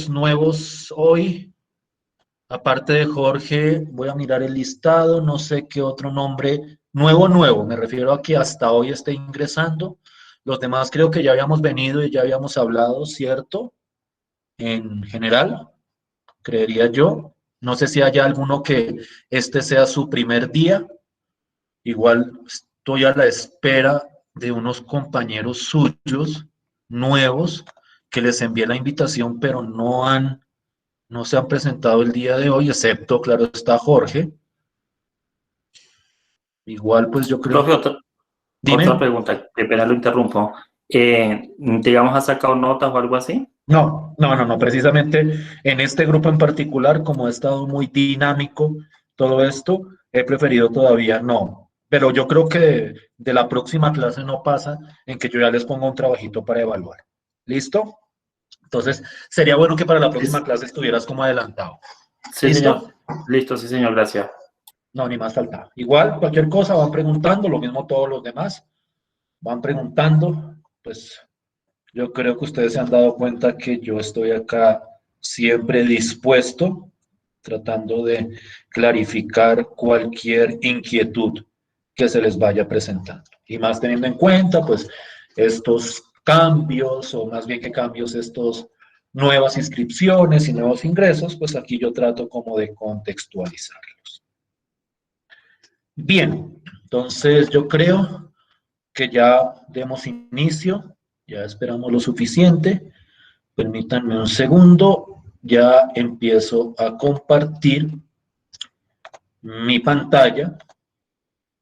nuevos hoy, aparte de Jorge, voy a mirar el listado, no sé qué otro nombre, nuevo, me refiero a que hasta hoy esté ingresando. Los demás creo que ya habíamos venido y ya habíamos hablado, ¿cierto? En general, creería yo. No sé si haya alguno que este sea su primer día. Igual estoy a la espera de unos compañeros suyos nuevos que les envié la invitación, pero no se han presentado el día de hoy, excepto, claro, está Jorge. Igual, pues yo creo, Profe, otra dime. pregunta, que pena lo interrumpo. Digamos, ¿has sacado notas o algo así? No, precisamente en este grupo en particular, como ha estado muy dinámico todo esto, he preferido todavía no. Pero yo creo que de la próxima clase no pasa en que yo ya les ponga un trabajito para evaluar. ¿Listo? Entonces, sería bueno que para la próxima Sí, clase estuvieras como adelantado. sí, ¿Listo? señor. Listo, sí, señor, gracias. No, ni más faltaba. Igual, cualquier cosa van preguntando, lo mismo todos los demás, van preguntando, pues yo creo que ustedes se han dado cuenta que yo estoy acá siempre dispuesto, tratando de clarificar cualquier inquietud que se les vaya presentando. Y más teniendo en cuenta, pues, estos cambios, o más bien que cambios, estos nuevas inscripciones y nuevos ingresos, pues aquí yo trato como de contextualizarlos. Bien, entonces yo creo que ya demos inicio, ya esperamos lo suficiente. Permítanme un segundo, ya empiezo a compartir mi pantalla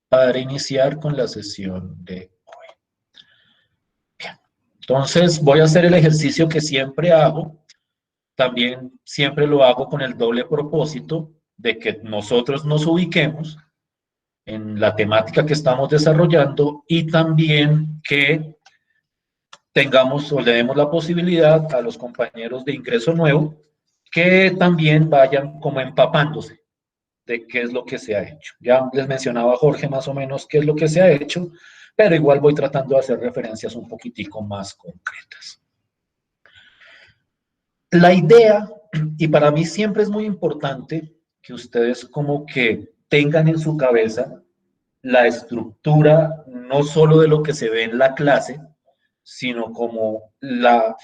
para iniciar con la sesión de hoy. Bien, entonces voy a hacer el ejercicio que siempre hago, también siempre lo hago con el doble propósito de que nosotros nos ubiquemos en la temática que estamos desarrollando y también que tengamos o le demos la posibilidad a los compañeros de ingreso nuevo que también vayan como empapándose de qué es lo que se ha hecho. Ya les mencionaba Jorge más o menos qué es lo que se ha hecho, pero igual voy tratando de hacer referencias un poquitico más concretas. La idea, y para mí siempre es muy importante que ustedes como que tengan en su cabeza la estructura no solo de lo que se ve en la clase, sino como lo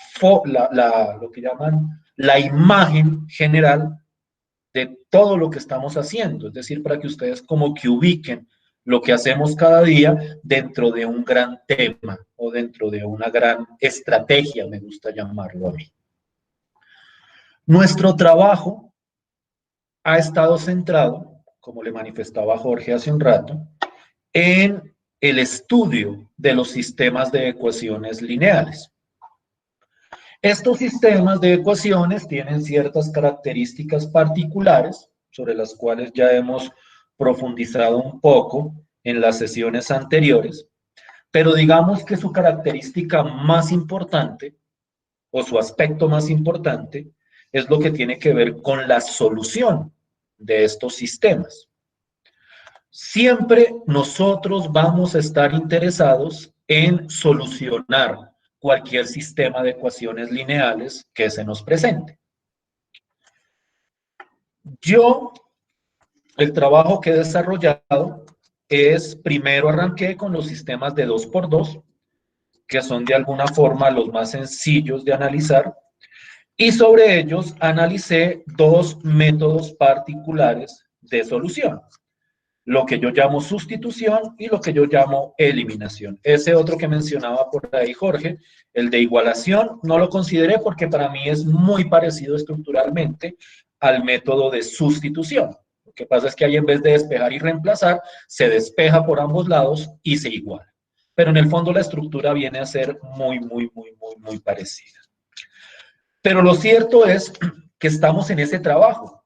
que llaman la imagen general de todo lo que estamos haciendo, es decir, para que ustedes como que ubiquen lo que hacemos cada día dentro de un gran tema o dentro de una gran estrategia, me gusta llamarlo a mí. Nuestro trabajo ha estado centrado, como le manifestaba Jorge hace un rato, en el estudio de los sistemas de ecuaciones lineales. Estos sistemas de ecuaciones tienen ciertas características particulares sobre las cuales ya hemos profundizado un poco en las sesiones anteriores, pero digamos que su característica más importante o su aspecto más importante es lo que tiene que ver con la solución de estos sistemas. Siempre nosotros vamos a estar interesados en solucionar cualquier sistema de ecuaciones lineales que se nos presente. Yo, el trabajo que he desarrollado es, primero arranqué con los sistemas de 2 por 2, que son de alguna forma los más sencillos de analizar, y sobre ellos analicé dos métodos particulares de solución, lo que yo llamo sustitución y lo que yo llamo eliminación. Ese otro que mencionaba por ahí Jorge, el de igualación, no lo consideré porque para mí es muy parecido estructuralmente al método de sustitución. Lo que pasa es que ahí en vez de despejar y reemplazar, se despeja por ambos lados y se iguala. Pero en el fondo la estructura viene a ser muy parecida. Pero lo cierto es que estamos en ese trabajo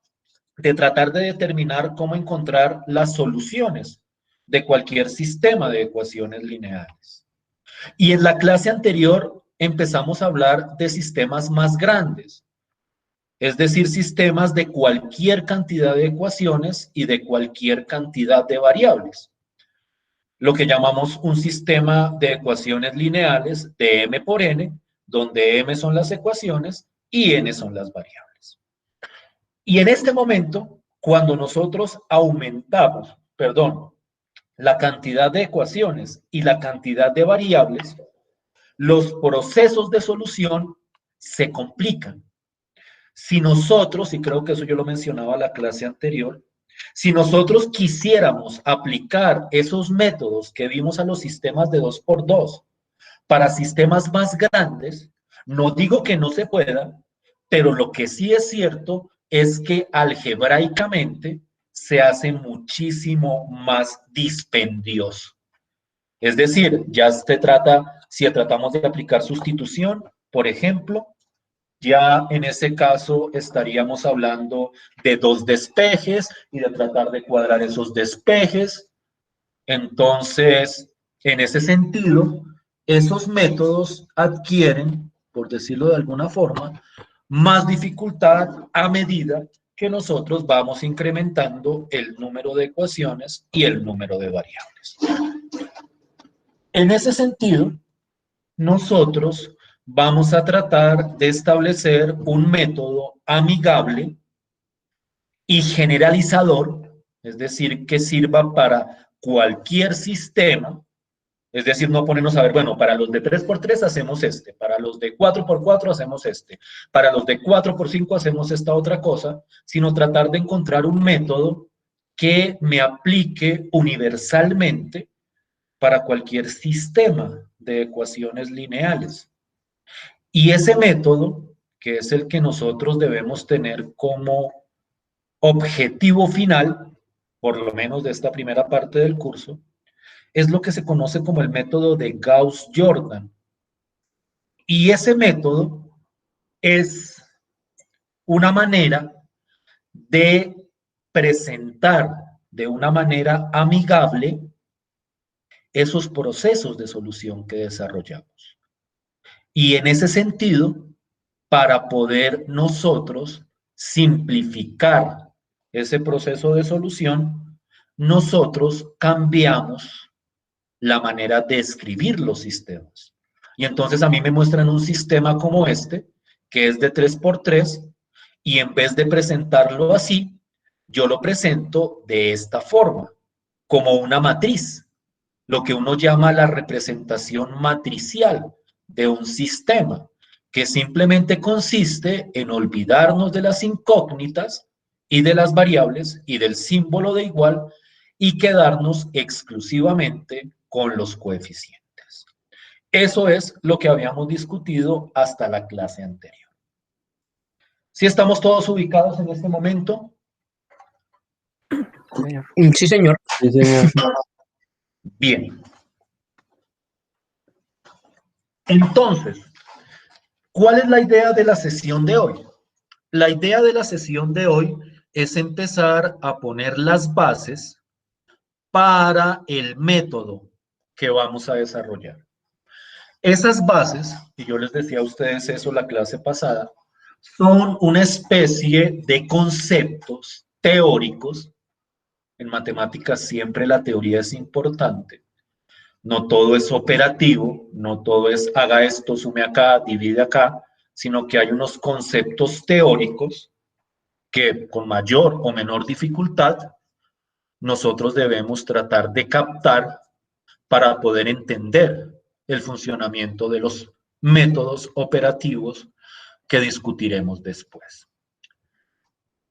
de tratar de determinar cómo encontrar las soluciones de cualquier sistema de ecuaciones lineales. Y en la clase anterior empezamos a hablar de sistemas más grandes, es decir, sistemas de cualquier cantidad de ecuaciones y de cualquier cantidad de variables. Lo que llamamos un sistema de ecuaciones lineales de m por n, donde m son las ecuaciones y n son las variables. Y en este momento, cuando nosotros aumentamos, la cantidad de ecuaciones y la cantidad de variables, los procesos de solución se complican. Si nosotros, y creo que eso yo lo mencionaba en la clase anterior, si nosotros quisiéramos aplicar esos métodos que vimos a los sistemas de 2x2 para sistemas más grandes, no digo que no se pueda, pero lo que sí es cierto es que algebraicamente se hace muchísimo más dispendioso. Es decir, ya se trata, si tratamos de aplicar sustitución, por ejemplo, ya en ese caso estaríamos hablando de 2 despejes y de tratar de cuadrar esos despejes. Entonces, en ese sentido, esos métodos adquieren, por decirlo de alguna forma, más dificultad a medida que nosotros vamos incrementando el número de ecuaciones y el número de variables. En ese sentido, nosotros vamos a tratar de establecer un método amigable y generalizador, es decir, que sirva para cualquier sistema, es decir, no ponernos a ver, bueno, para los de 3x3 hacemos este, para los de 4x4 hacemos este, para los de 4x5 hacemos esta otra cosa, sino tratar de encontrar un método que me aplique universalmente para cualquier sistema de ecuaciones lineales. Y ese método, que es el que nosotros debemos tener como objetivo final, por lo menos de esta primera parte del curso, es lo que se conoce como el método de Gauss-Jordan. Y ese método es una manera de presentar de una manera amigable esos procesos de solución que desarrollamos. Y en ese sentido, para poder nosotros simplificar ese proceso de solución, nosotros cambiamos la manera de escribir los sistemas. Y entonces a mí me muestran un sistema como este, que es de 3x3, y en vez de presentarlo así, yo lo presento de esta forma, como una matriz, lo que uno llama la representación matricial de un sistema, que simplemente consiste en olvidarnos de las incógnitas y de las variables y del símbolo de igual y quedarnos exclusivamente con los coeficientes. Eso es lo que habíamos discutido hasta la clase anterior. ¿Sí estamos todos ubicados en este momento? Sí, señor. Sí, señor. Bien. Entonces, ¿cuál es la idea de la sesión de hoy? La idea de la sesión de hoy es empezar a poner las bases para el método que vamos a desarrollar. Esas bases, y yo les decía a ustedes eso la clase pasada, son una especie de conceptos teóricos. En matemáticas siempre la teoría es importante. No todo es operativo, no todo es haga esto, sume acá, divide acá, sino que hay unos conceptos teóricos que con mayor o menor dificultad nosotros debemos tratar de captar para poder entender el funcionamiento de los métodos operativos que discutiremos después.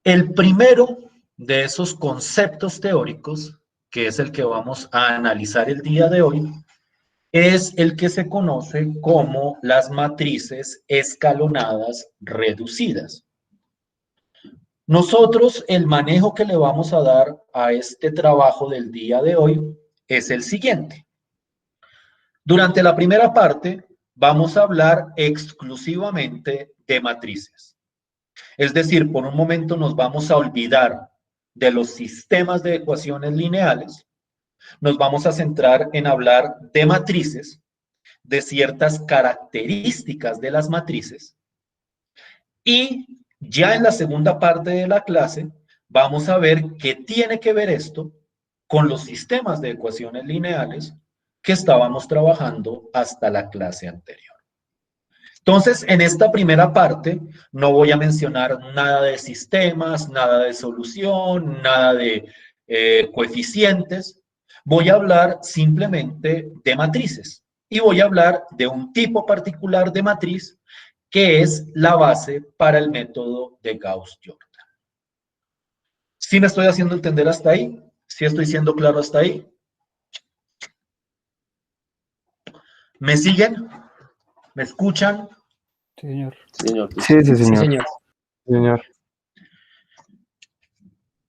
El primero de esos conceptos teóricos, que es el que vamos a analizar el día de hoy, es el que se conoce como las matrices escalonadas reducidas. Nosotros el manejo que le vamos a dar a este trabajo del día de hoy es el siguiente. Durante la primera parte vamos a hablar exclusivamente de matrices. Es decir, por un momento nos vamos a olvidar de los sistemas de ecuaciones lineales. Nos vamos a centrar en hablar de matrices, de ciertas características de las matrices. Y ya en la segunda parte de la clase vamos a ver qué tiene que ver esto con los sistemas de ecuaciones lineales que estábamos trabajando hasta la clase anterior. Entonces, en esta primera parte no voy a mencionar nada de sistemas, nada de solución, nada de coeficientes. Voy a hablar simplemente de matrices y voy a hablar de un tipo particular de matriz que es la base para el método de Gauss-Jordan. ¿Sí me estoy haciendo entender hasta ahí? ¿Sí estoy siendo claro hasta ahí? ¿Me siguen? ¿Me escuchan? Sí, señor. Sí, señor. Sí, sí, Sí, señor. señor. Señor.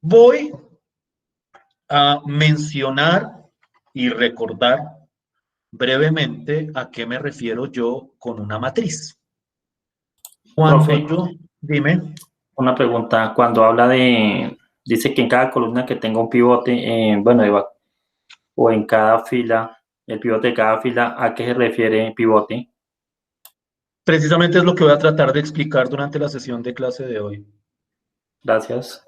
Voy a mencionar y recordar brevemente a qué me refiero yo con una matriz. Cuando Profe, yo, dime, una pregunta. Cuando habla de, dice que en cada columna que tenga un pivote, bueno, o en cada fila, el pivote de cada fila, ¿a qué se refiere pivote? precisamente es lo que voy a tratar de explicar durante la sesión de clase de hoy. Gracias.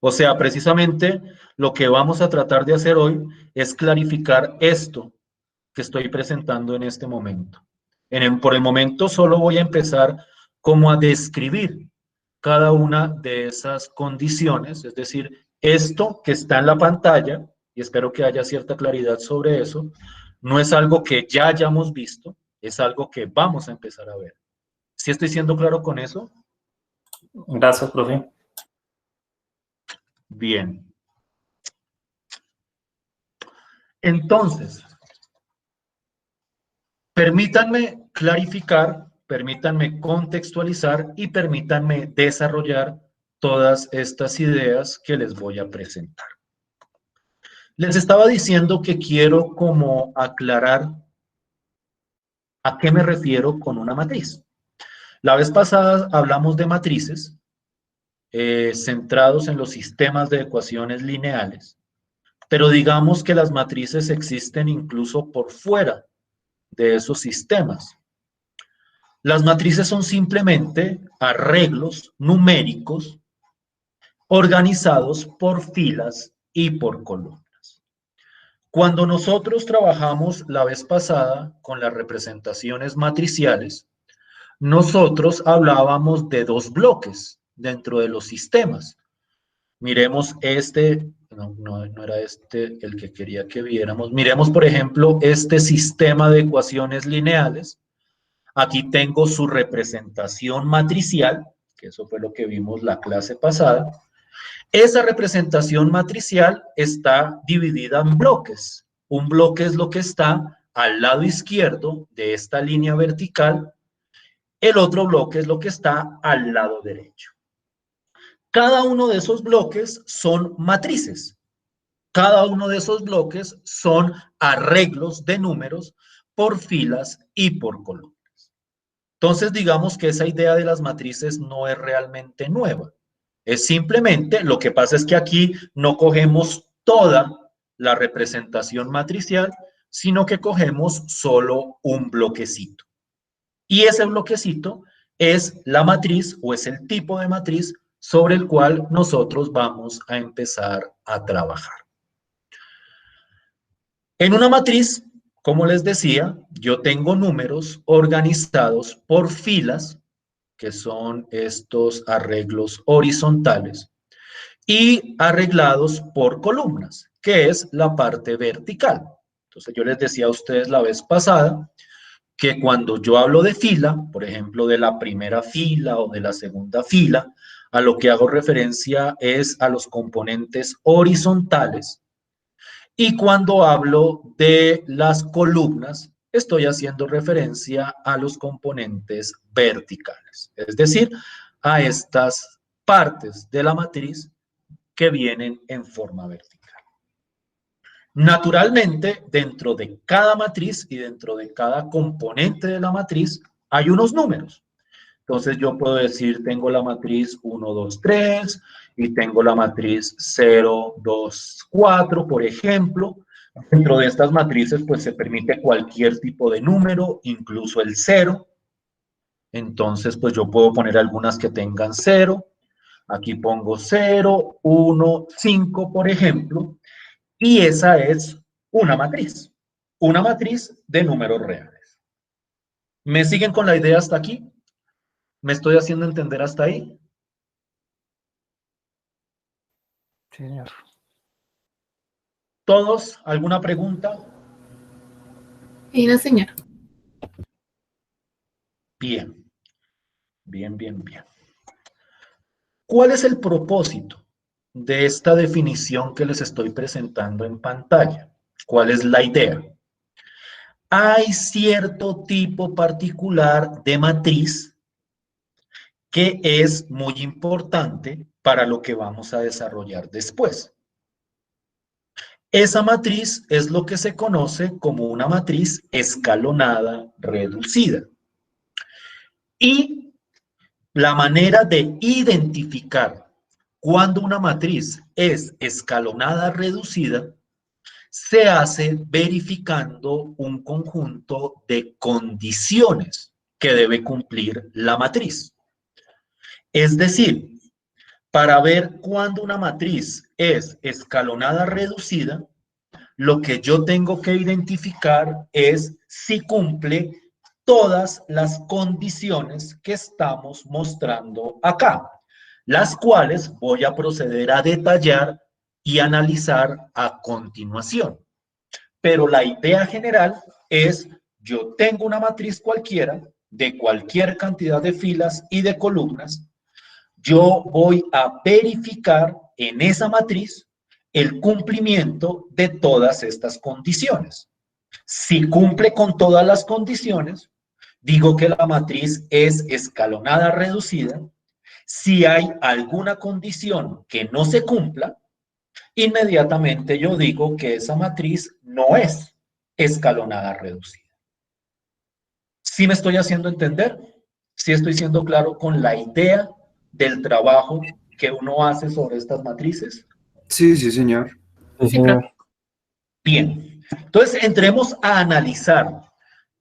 O sea, precisamente lo que vamos a tratar de hacer hoy es clarificar esto que estoy presentando en este momento. Por el momento solo voy a empezar como a describir cada una de esas condiciones, es decir, esto que está en la pantalla, y espero que haya cierta claridad sobre eso, no es algo que ya hayamos visto, es algo que vamos a empezar a ver. ¿Sí estoy siendo claro con eso? Gracias, profe. Bien. Entonces, permítanme clarificar, permítanme contextualizar y permítanme desarrollar todas estas ideas que les voy a presentar. Les estaba diciendo que quiero como aclarar a qué me refiero con una matriz. La vez pasada hablamos de matrices centrados en los sistemas de ecuaciones lineales, pero digamos que las matrices existen incluso por fuera de esos sistemas. Las matrices son simplemente arreglos numéricos organizados por filas y por columnas. Cuando nosotros trabajamos la vez pasada con las representaciones matriciales, nosotros hablábamos de dos bloques dentro de los sistemas. Miremos no era este el que quería que viéramos. Miremos, por ejemplo, este sistema de ecuaciones lineales. Aquí tengo su representación matricial, que eso fue lo que vimos la clase pasada. Esa representación matricial está dividida en bloques. Un bloque es lo que está al lado izquierdo de esta línea vertical. El otro bloque es lo que está al lado derecho. Cada uno de esos bloques son matrices. Cada uno de esos bloques son arreglos de números por filas y por columnas. Entonces, digamos que esa idea de las matrices no es realmente nueva. Es simplemente, lo que pasa es que aquí no cogemos toda la representación matricial, sino que cogemos solo un bloquecito. Y ese bloquecito es la matriz o es el tipo de matriz sobre el cual nosotros vamos a empezar a trabajar. En una matriz, como les decía, yo tengo números organizados por filas, que son estos arreglos horizontales, y arreglados por columnas, que es la parte vertical. Entonces yo les decía a ustedes la vez pasada que cuando yo hablo de fila, por ejemplo, de la primera fila o de la segunda fila, a lo que hago referencia es a los componentes horizontales. Y cuando hablo de las columnas, estoy haciendo referencia a los componentes verticales, es decir, a estas partes de la matriz que vienen en forma vertical. Naturalmente, dentro de cada matriz y dentro de cada componente de la matriz hay unos números. Entonces yo puedo decir, tengo la matriz 1, 2, 3 y tengo la matriz 0, 2, 4, por ejemplo. Dentro de estas matrices, pues se permite cualquier tipo de número, incluso el 0. Entonces, pues yo puedo poner algunas que tengan 0. Aquí pongo 0, 1, 5, por ejemplo. Y esa es una matriz de números reales. ¿Me siguen con la idea hasta aquí? ¿Me estoy haciendo entender hasta ahí? Sí, señor. ¿Todos? ¿Alguna pregunta? Y no, señor. Bien, bien, bien, bien. ¿Cuál es el propósito de esta definición que les estoy presentando en pantalla? ¿Cuál es la idea? Hay cierto tipo particular de matriz que es muy importante para lo que vamos a desarrollar después. Esa matriz es lo que se conoce como una matriz escalonada reducida. Y la manera de identificar cuando una matriz es escalonada reducida se hace verificando un conjunto de condiciones que debe cumplir la matriz. Es decir, para ver cuándo una matriz es escalonada reducida, lo que yo tengo que identificar es si cumple todas las condiciones que estamos mostrando acá, las cuales voy a proceder a detallar y analizar a continuación. Pero la idea general es, yo tengo una matriz cualquiera, de cualquier cantidad de filas y de columnas, yo voy a verificar en esa matriz el cumplimiento de todas estas condiciones. Si cumple con todas las condiciones, digo que la matriz es escalonada reducida. Si hay alguna condición que no se cumpla, inmediatamente yo digo que esa matriz no es escalonada reducida. ¿Sí me estoy haciendo entender? ¿Sí estoy siendo claro con la idea del trabajo que uno hace sobre estas matrices? Sí, sí, señor. Sí, Sí, señor. Bien, entonces entremos a analizar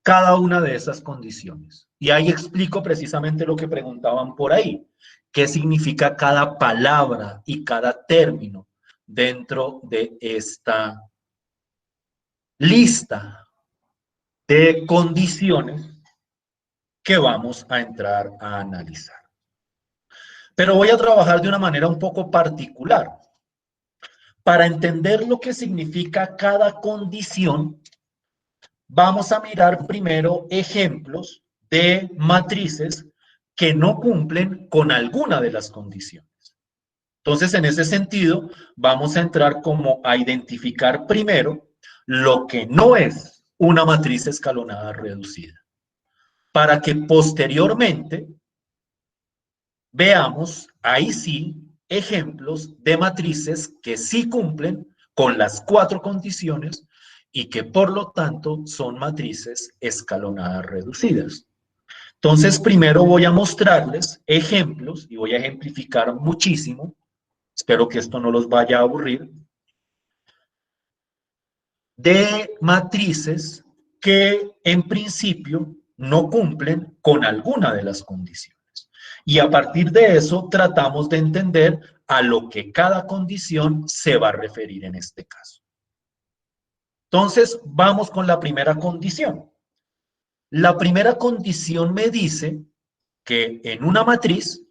cada una de esas condiciones. Y ahí explico precisamente lo que preguntaban por ahí. ¿Qué significa cada palabra y cada término dentro de esta lista de condiciones que vamos a entrar a analizar? Pero voy a trabajar de una manera un poco particular. Para entender lo que significa cada condición, vamos a mirar primero ejemplos de matrices que no cumplen con alguna de las condiciones. Entonces, en ese sentido, vamos a entrar como a identificar primero lo que no es una matriz escalonada reducida, para que posteriormente veamos, ahí sí, ejemplos de matrices que sí cumplen con las 4 condiciones y que por lo tanto son matrices escalonadas reducidas. Entonces, primero voy a mostrarles ejemplos y voy a ejemplificar muchísimo. Espero que esto no los vaya a aburrir. De matrices que en principio no cumplen con alguna de las condiciones. Y a partir de eso tratamos de entender a lo que cada condición se va a referir en este caso. Entonces, vamos con la primera condición. La primera condición me dice que en una matriz,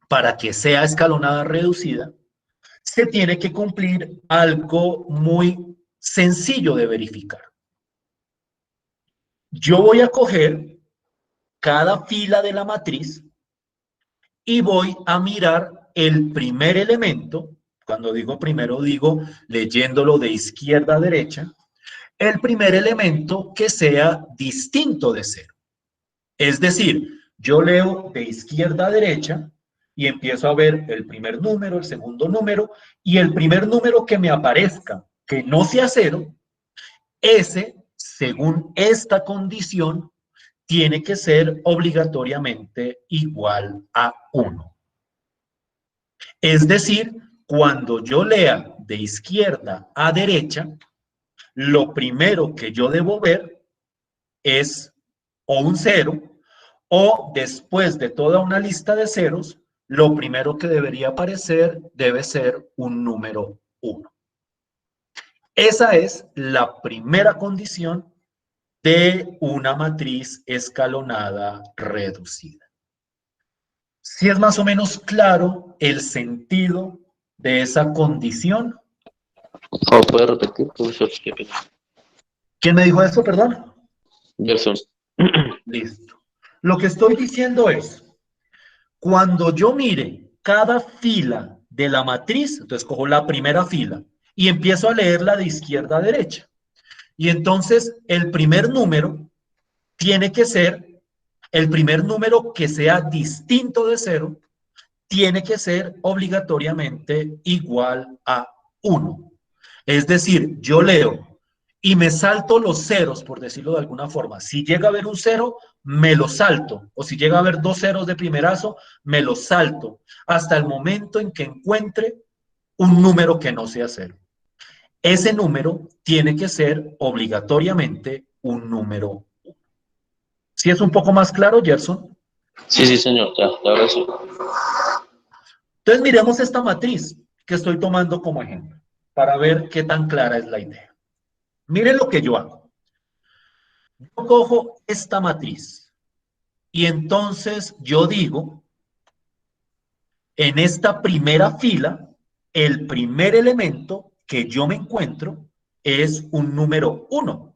para que sea escalonada reducida, se tiene que cumplir algo muy sencillo de verificar. Yo voy a coger cada fila de la matriz y voy a mirar el primer elemento. Cuando digo primero, digo leyéndolo de izquierda a derecha, el primer elemento que sea distinto de 0. Es decir, yo leo de izquierda a derecha y empiezo a ver el primer número, el segundo número, y el primer número que me aparezca, que no sea 0, ese, según esta condición, tiene que ser obligatoriamente igual a 1. Es decir, cuando yo lea de izquierda a derecha, lo primero que yo debo ver es o un 0, o después de toda una lista de ceros, lo primero que debería aparecer debe ser un número 1. Esa es la primera condición de una matriz escalonada reducida. ¿Sí es más o menos claro el sentido de esa condición? ¿O puede repetir, profesor? Qué pena. ¿Quién me dijo eso, perdón? Gerson. Listo. Lo que estoy diciendo es, cuando yo mire cada fila de la matriz, entonces cojo la primera fila y empiezo a leerla de izquierda a derecha. Y entonces el primer número tiene que ser, el primer número que sea distinto de 0, tiene que ser obligatoriamente igual a 1. Es decir, yo leo y me salto los ceros, por decirlo de alguna forma. Si llega a haber un 0, me lo salto. O si llega a haber 2 ceros de primerazo, me lo salto. Hasta el momento en que encuentre un número que no sea 0. Ese número tiene que ser obligatoriamente un número 1. ¿Sí es un poco más claro, Gerson? Sí, sí, señor, ya, ahora sí. Entonces miremos esta matriz que estoy tomando como ejemplo para ver qué tan clara es la idea. Miren lo que yo hago. Yo cojo esta matriz y entonces yo digo, en esta primera fila, el primer elemento que yo me encuentro es un número 1.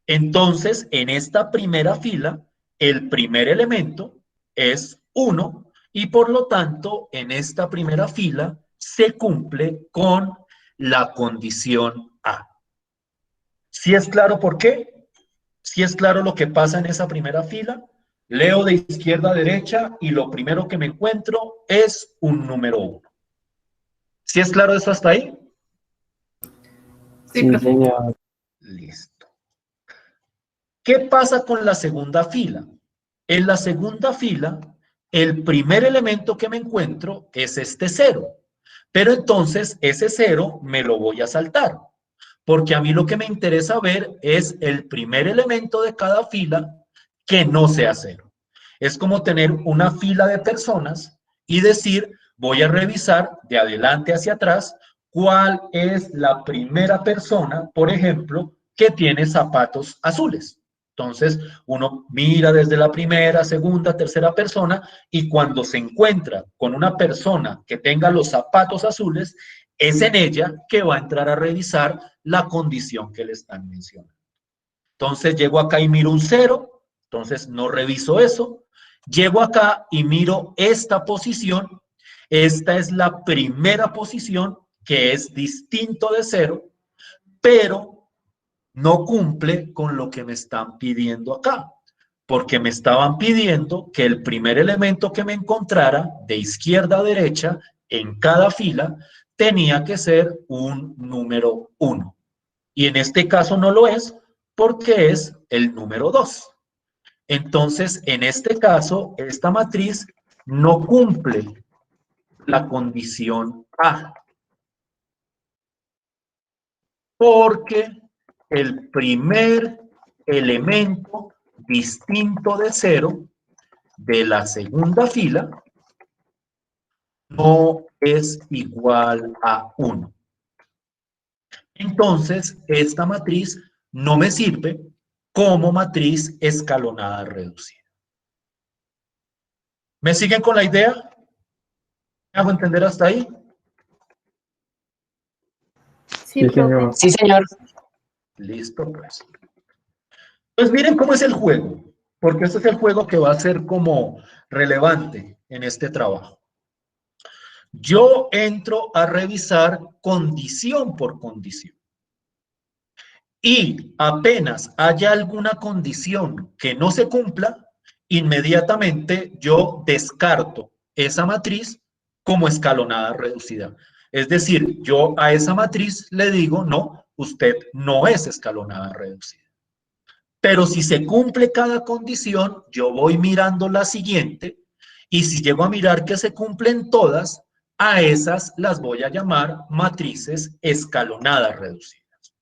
Entonces, en esta primera fila, el primer elemento es 1 y por lo tanto, en esta primera fila se cumple con la condición A. ¿Sí es claro por qué? ¿Sí es claro lo que pasa en esa primera fila? Leo de izquierda a derecha y lo primero que me encuentro es un número 1. ¿Sí es claro eso hasta ahí? Sí, Sí, profe. señor. Listo. ¿Qué pasa con la segunda fila? En la segunda fila, el primer elemento que me encuentro es este 0. Pero entonces ese 0 me lo voy a saltar. Porque a mí lo que me interesa ver es el primer elemento de cada fila que no sea 0. Es como tener una fila de personas y decir, voy a revisar de adelante hacia atrás cuál es la primera persona, por ejemplo, que tiene zapatos azules. Entonces, uno mira desde la primera, segunda, tercera persona y cuando se encuentra con una persona que tenga los zapatos azules, es en ella que va a entrar a revisar la condición que le están mencionando. Entonces, llego acá y miro un 0, entonces no reviso eso. Llego acá y miro esta posición. Esta es la primera posición que es distinto de 0, pero no cumple con lo que me están pidiendo acá, porque me estaban pidiendo que el primer elemento que me encontrara de izquierda a derecha en cada fila tenía que ser un número 1. Y en este caso no lo es porque es el número 2. Entonces, en este caso, esta matriz no cumple la condición A, porque el primer elemento distinto de 0 de la segunda fila no es igual a 1. Entonces, esta matriz no me sirve como matriz escalonada reducida. ¿Me siguen con la idea? ¿Me hago entender hasta ahí? Sí, Sí, profe. señor. Sí, señor. Listo, pues. Pues miren cómo es el juego, porque este es el juego que va a ser como relevante en este trabajo. Yo entro a revisar condición por condición. Y apenas haya alguna condición que no se cumpla, inmediatamente yo descarto esa matriz como escalonada reducida. Es decir, yo a esa matriz le digo, no, usted no es escalonada reducida. Pero si se cumple cada condición, yo voy mirando la siguiente y si llego a mirar que se cumplen todas, a esas las voy a llamar matrices escalonadas reducidas.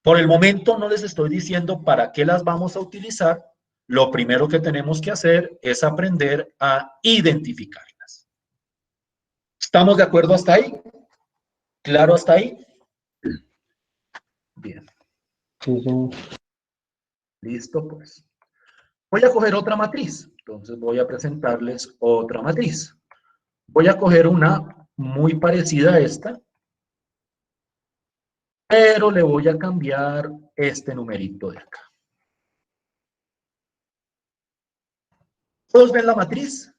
Por el momento no les estoy diciendo para qué las vamos a utilizar. Lo primero que tenemos que hacer es aprender a identificarlas. ¿Estamos de acuerdo hasta ahí? ¿Claro hasta ahí? Bien. Sí, señor. Listo, pues. Voy a coger otra matriz. Entonces voy a presentarles otra matriz. Voy a coger una muy parecida a esta, pero le voy a cambiar este numerito de acá. ¿Todos ven la matriz?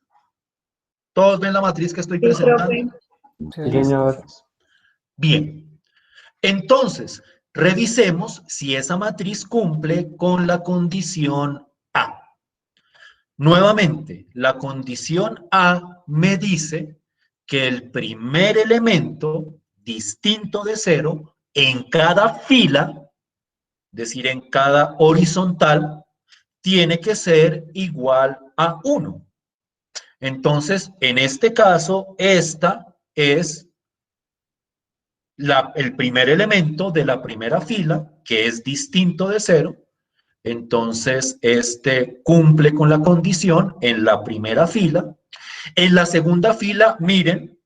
¿Todos ven la matriz que estoy Sí, presentando? profe. Sí, Listo, señor. pues. Bien. Entonces, revisemos si esa matriz cumple con la condición A. Nuevamente, la condición A me dice que el primer elemento distinto de 0 en cada fila, es decir, en cada horizontal, tiene que ser igual a 1. Entonces, en este caso, esta es el primer elemento de la primera fila, que es distinto de 0. Entonces, este cumple con la condición en la primera fila. En la segunda fila, miren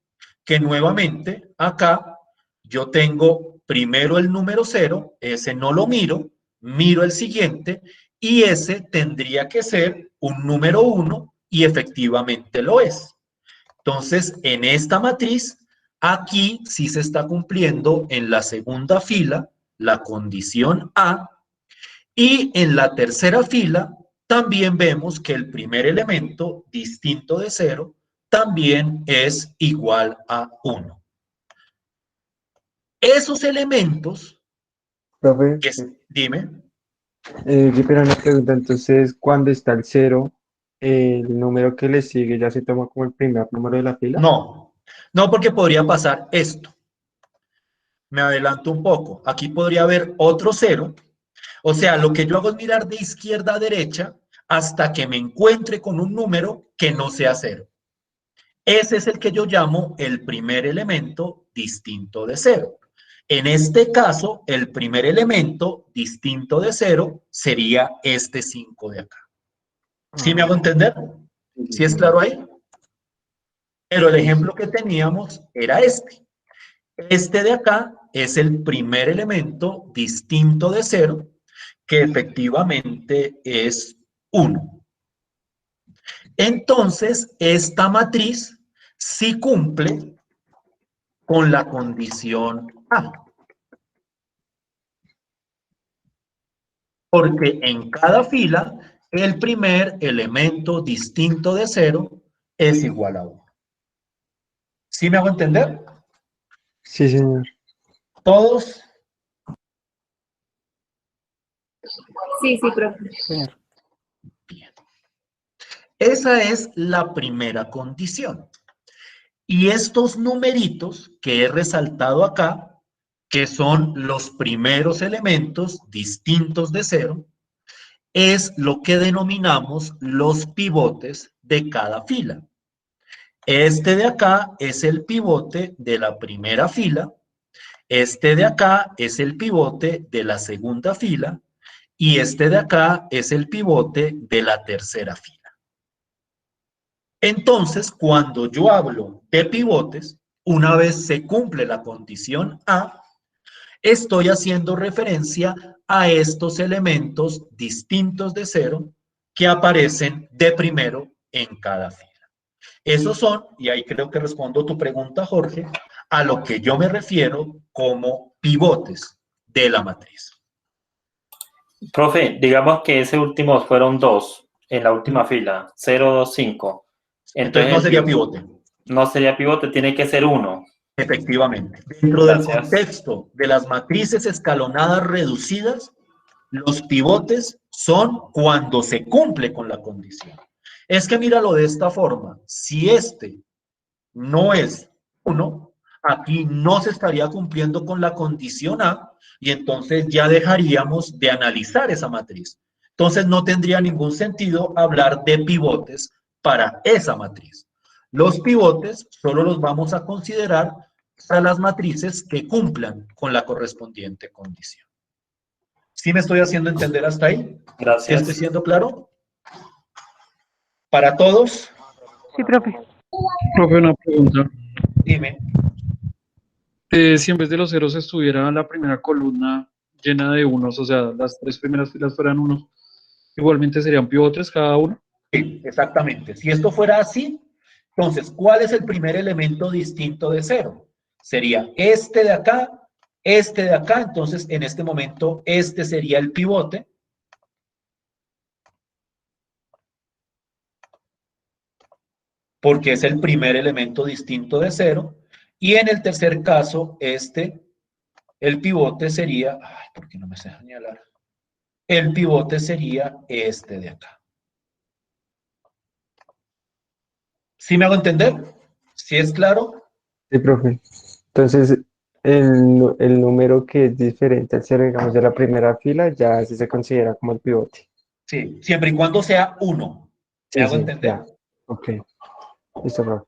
que nuevamente acá yo tengo primero el número 0, ese no lo miro, miro el siguiente y ese tendría que ser un número 1 y efectivamente lo es. Entonces, en esta matriz, aquí sí se está cumpliendo en la segunda fila la condición A y en la tercera fila también vemos que el primer elemento distinto de 0 también es igual a 1. Esos elementos, Profe, dime, yo tengo una pregunta. Entonces, cuando está el 0, el número que le sigue ya se toma como el primer número de la fila. no porque podría pasar esto. Me adelanto un poco. Aquí podría haber otro 0. O sea, lo que yo hago es mirar de izquierda a derecha hasta que me encuentre con un número que no sea 0. Ese es el que yo llamo el primer elemento distinto de 0. En este caso, el primer elemento distinto de 0 sería este 5 de acá. ¿Sí me hago entender? ¿Sí es claro ahí? Pero el ejemplo que teníamos era este. Este de acá es el primer elemento distinto de 0, que efectivamente es 1. Entonces, esta matriz sí cumple con la condición A. Porque en cada fila, el primer elemento distinto de 0 es igual a 1. ¿Sí me hago entender? Sí, señor. ¿Todos? Sí, sí, profe. Señor. Bien. Esa es la primera condición. Y estos numeritos que he resaltado acá, que son los primeros elementos distintos de 0, es lo que denominamos los pivotes de cada fila. Este de acá es el pivote de la primera fila, este de acá es el pivote de la segunda fila y este de acá es el pivote de la tercera fila. Entonces, cuando yo hablo de pivotes, una vez se cumple la condición A, estoy haciendo referencia a estos elementos distintos de 0 que aparecen de primero en cada fila. Esos son, y ahí creo que respondo tu pregunta, Jorge, a lo que yo me refiero como pivotes de la matriz. Profe, digamos que ese último fueron 2 en la última fila, 0, 2, 5. Entonces no sería pivote. No sería pivote, tiene que ser 1. Efectivamente. Dentro del Gracias. contexto de las matrices escalonadas reducidas, los pivotes son cuando se cumple con la condición. Es que míralo de esta forma. Si este no es 1, aquí no se estaría cumpliendo con la condición A y entonces ya dejaríamos de analizar esa matriz. Entonces no tendría ningún sentido hablar de pivotes para esa matriz. Los pivotes solo los vamos a considerar para las matrices que cumplan con la correspondiente condición. ¿Sí me estoy haciendo entender hasta ahí? Gracias. ¿Sí estoy siendo claro? ¿Para todos? Sí, profe. Profe, una pregunta. Dime. Si en vez de los ceros estuviera la primera columna llena de unos, o sea, las 3 primeras filas fueran unos, Igualmente serían pivotes cada uno. Sí, exactamente. Si esto fuera así, entonces, ¿cuál es el primer elemento distinto de 0? Sería este de acá, entonces en este momento este sería el pivote. Porque es el primer elemento distinto de 0. Y en el tercer caso, el pivote sería, ay, ¿por qué no me sé señalar? El pivote sería este de acá. ¿Sí me hago entender? ¿Sí es claro? Sí, profe. Entonces, el número que es diferente al ser, digamos, de la primera fila, ya sí se considera como el pivote. Sí, siempre y cuando sea 1. ¿Me Sí, hago sí, entender? ya. Ok. Listo, profe.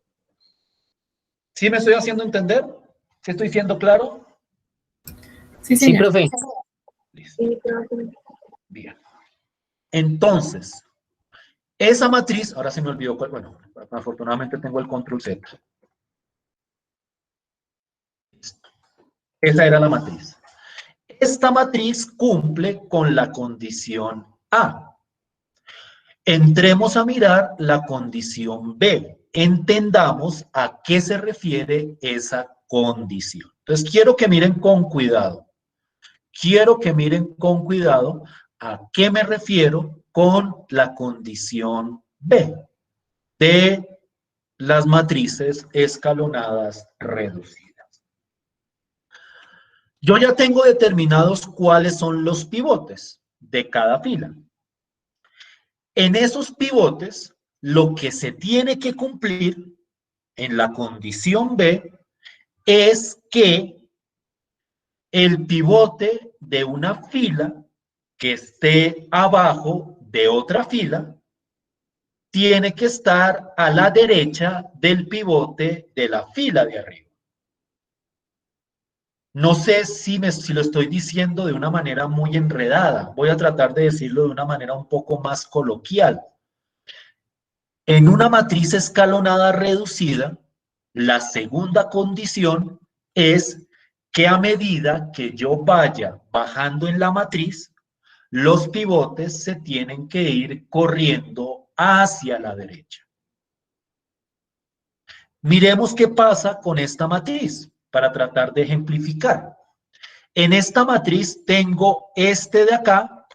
¿Sí me estoy haciendo entender? ¿Sí estoy siendo claro? Sí, Sí, señor. profe. Listo. Sí, profe. Bien. Entonces, esa matriz, ahora se me olvidó cuál, bueno, afortunadamente tengo el control Z. Esa era la matriz. Esta matriz cumple con la condición A. Entremos a mirar la condición B. Entendamos a qué se refiere esa condición. Entonces, quiero que miren con cuidado. Quiero que miren con cuidado a qué me refiero con la condición B de las matrices escalonadas reducidas. Yo ya tengo determinados cuáles son los pivotes de cada fila. En esos pivotes, lo que se tiene que cumplir en la condición B es que el pivote de una fila que esté abajo de otra fila tiene que estar a la derecha del pivote de la fila de arriba. No sé si lo estoy diciendo de una manera muy enredada. Voy a tratar de decirlo de una manera un poco más coloquial. En una matriz escalonada reducida, la segunda condición es que a medida que yo vaya bajando en la matriz, los pivotes se tienen que ir corriendo hacia la derecha. Miremos qué pasa con esta matriz para tratar de ejemplificar. En esta matriz tengo este de acá,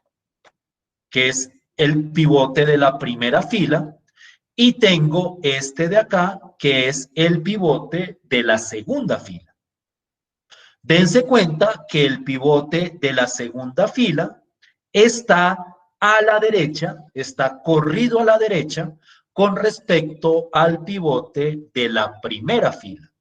que es el pivote de la primera fila, y tengo este de acá, que es el pivote de la segunda fila. Dense cuenta que el pivote de la segunda fila está a la derecha, está corrido a la derecha con respecto al pivote de la primera fila.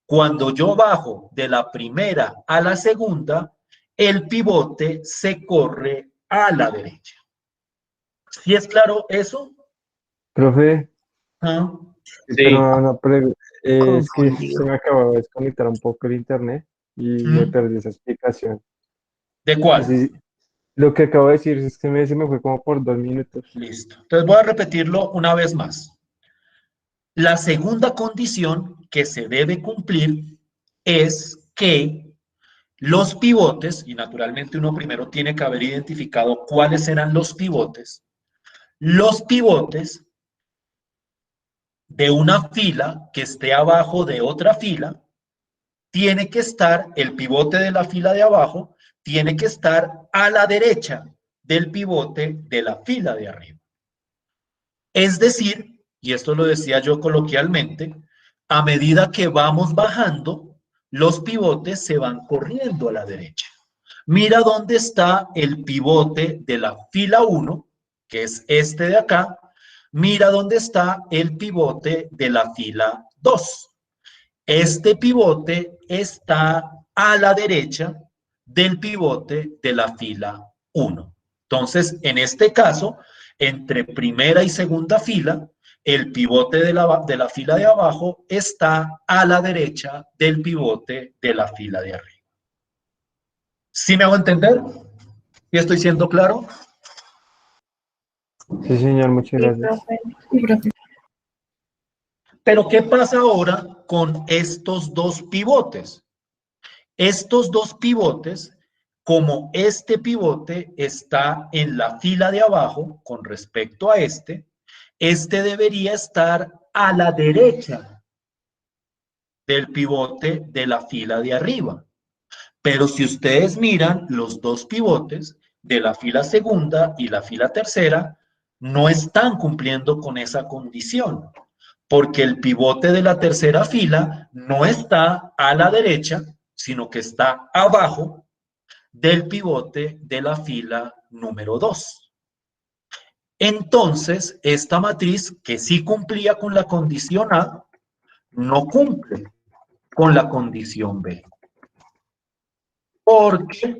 Cuando yo bajo de la primera a la segunda, el pivote se corre a la derecha. ¿Sí es claro eso? Profe, ¿Ah? pero no, es que Confundido. se me acabó de desconectar un poco el internet y me ¿Mm? perdí esa explicación. ¿De cuál? Así, lo que acabo de decir es que se me fue como por 2 minutos. Listo. Entonces voy a repetirlo una vez más. La segunda condición que se debe cumplir es que los pivotes, y naturalmente uno primero tiene que haber identificado cuáles eran los pivotes de una fila que esté abajo de otra fila, tiene que estar, el pivote de la fila de abajo, tiene que estar a la derecha del pivote de la fila de arriba. Es decir, y esto lo decía yo coloquialmente, a medida que vamos bajando, los pivotes se van corriendo a la derecha. Mira dónde está el pivote de la fila 1, que es este de acá. Mira dónde está el pivote de la fila 2. Este pivote está a la derecha del pivote de la fila 1. Entonces, en este caso, entre primera y segunda fila, el pivote de la fila de abajo está a la derecha del pivote de la fila de arriba. ¿Sí me hago entender? ¿Y estoy siendo claro? Sí, señor, muchas Sí, gracias. profe. Sí, profe. Pero ¿qué pasa ahora con estos dos pivotes? Estos dos pivotes como este pivote está en la fila de abajo con respecto a este debería estar a la derecha del pivote de la fila de arriba. Pero si ustedes miran los dos pivotes de la fila segunda y la fila tercera, no están cumpliendo con esa condición, porque el pivote de la tercera fila no está a la derecha, sino que está abajo del pivote de la fila número 2. Entonces, esta matriz que sí cumplía con la condición A, no cumple con la condición B. Porque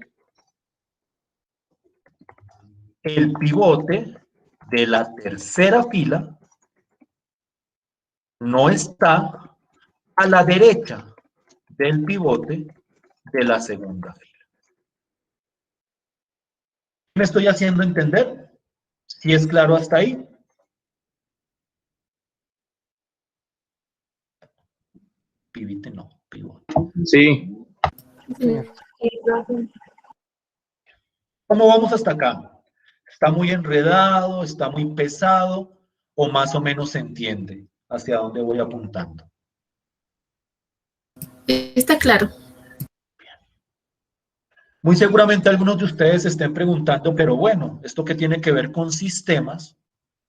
el pivote de la tercera fila no está a la derecha del pivote de la segunda fila. ¿Me estoy haciendo entender? ¿Sí es claro hasta ahí? Pivite no, pivote. Sí. Señor. ¿Cómo vamos hasta acá? ¿Está muy enredado? ¿Está muy pesado? ¿O más o menos se entiende hacia dónde voy apuntando? Está claro. Muy seguramente algunos de ustedes se estén preguntando, pero bueno, esto que tiene que ver con sistemas,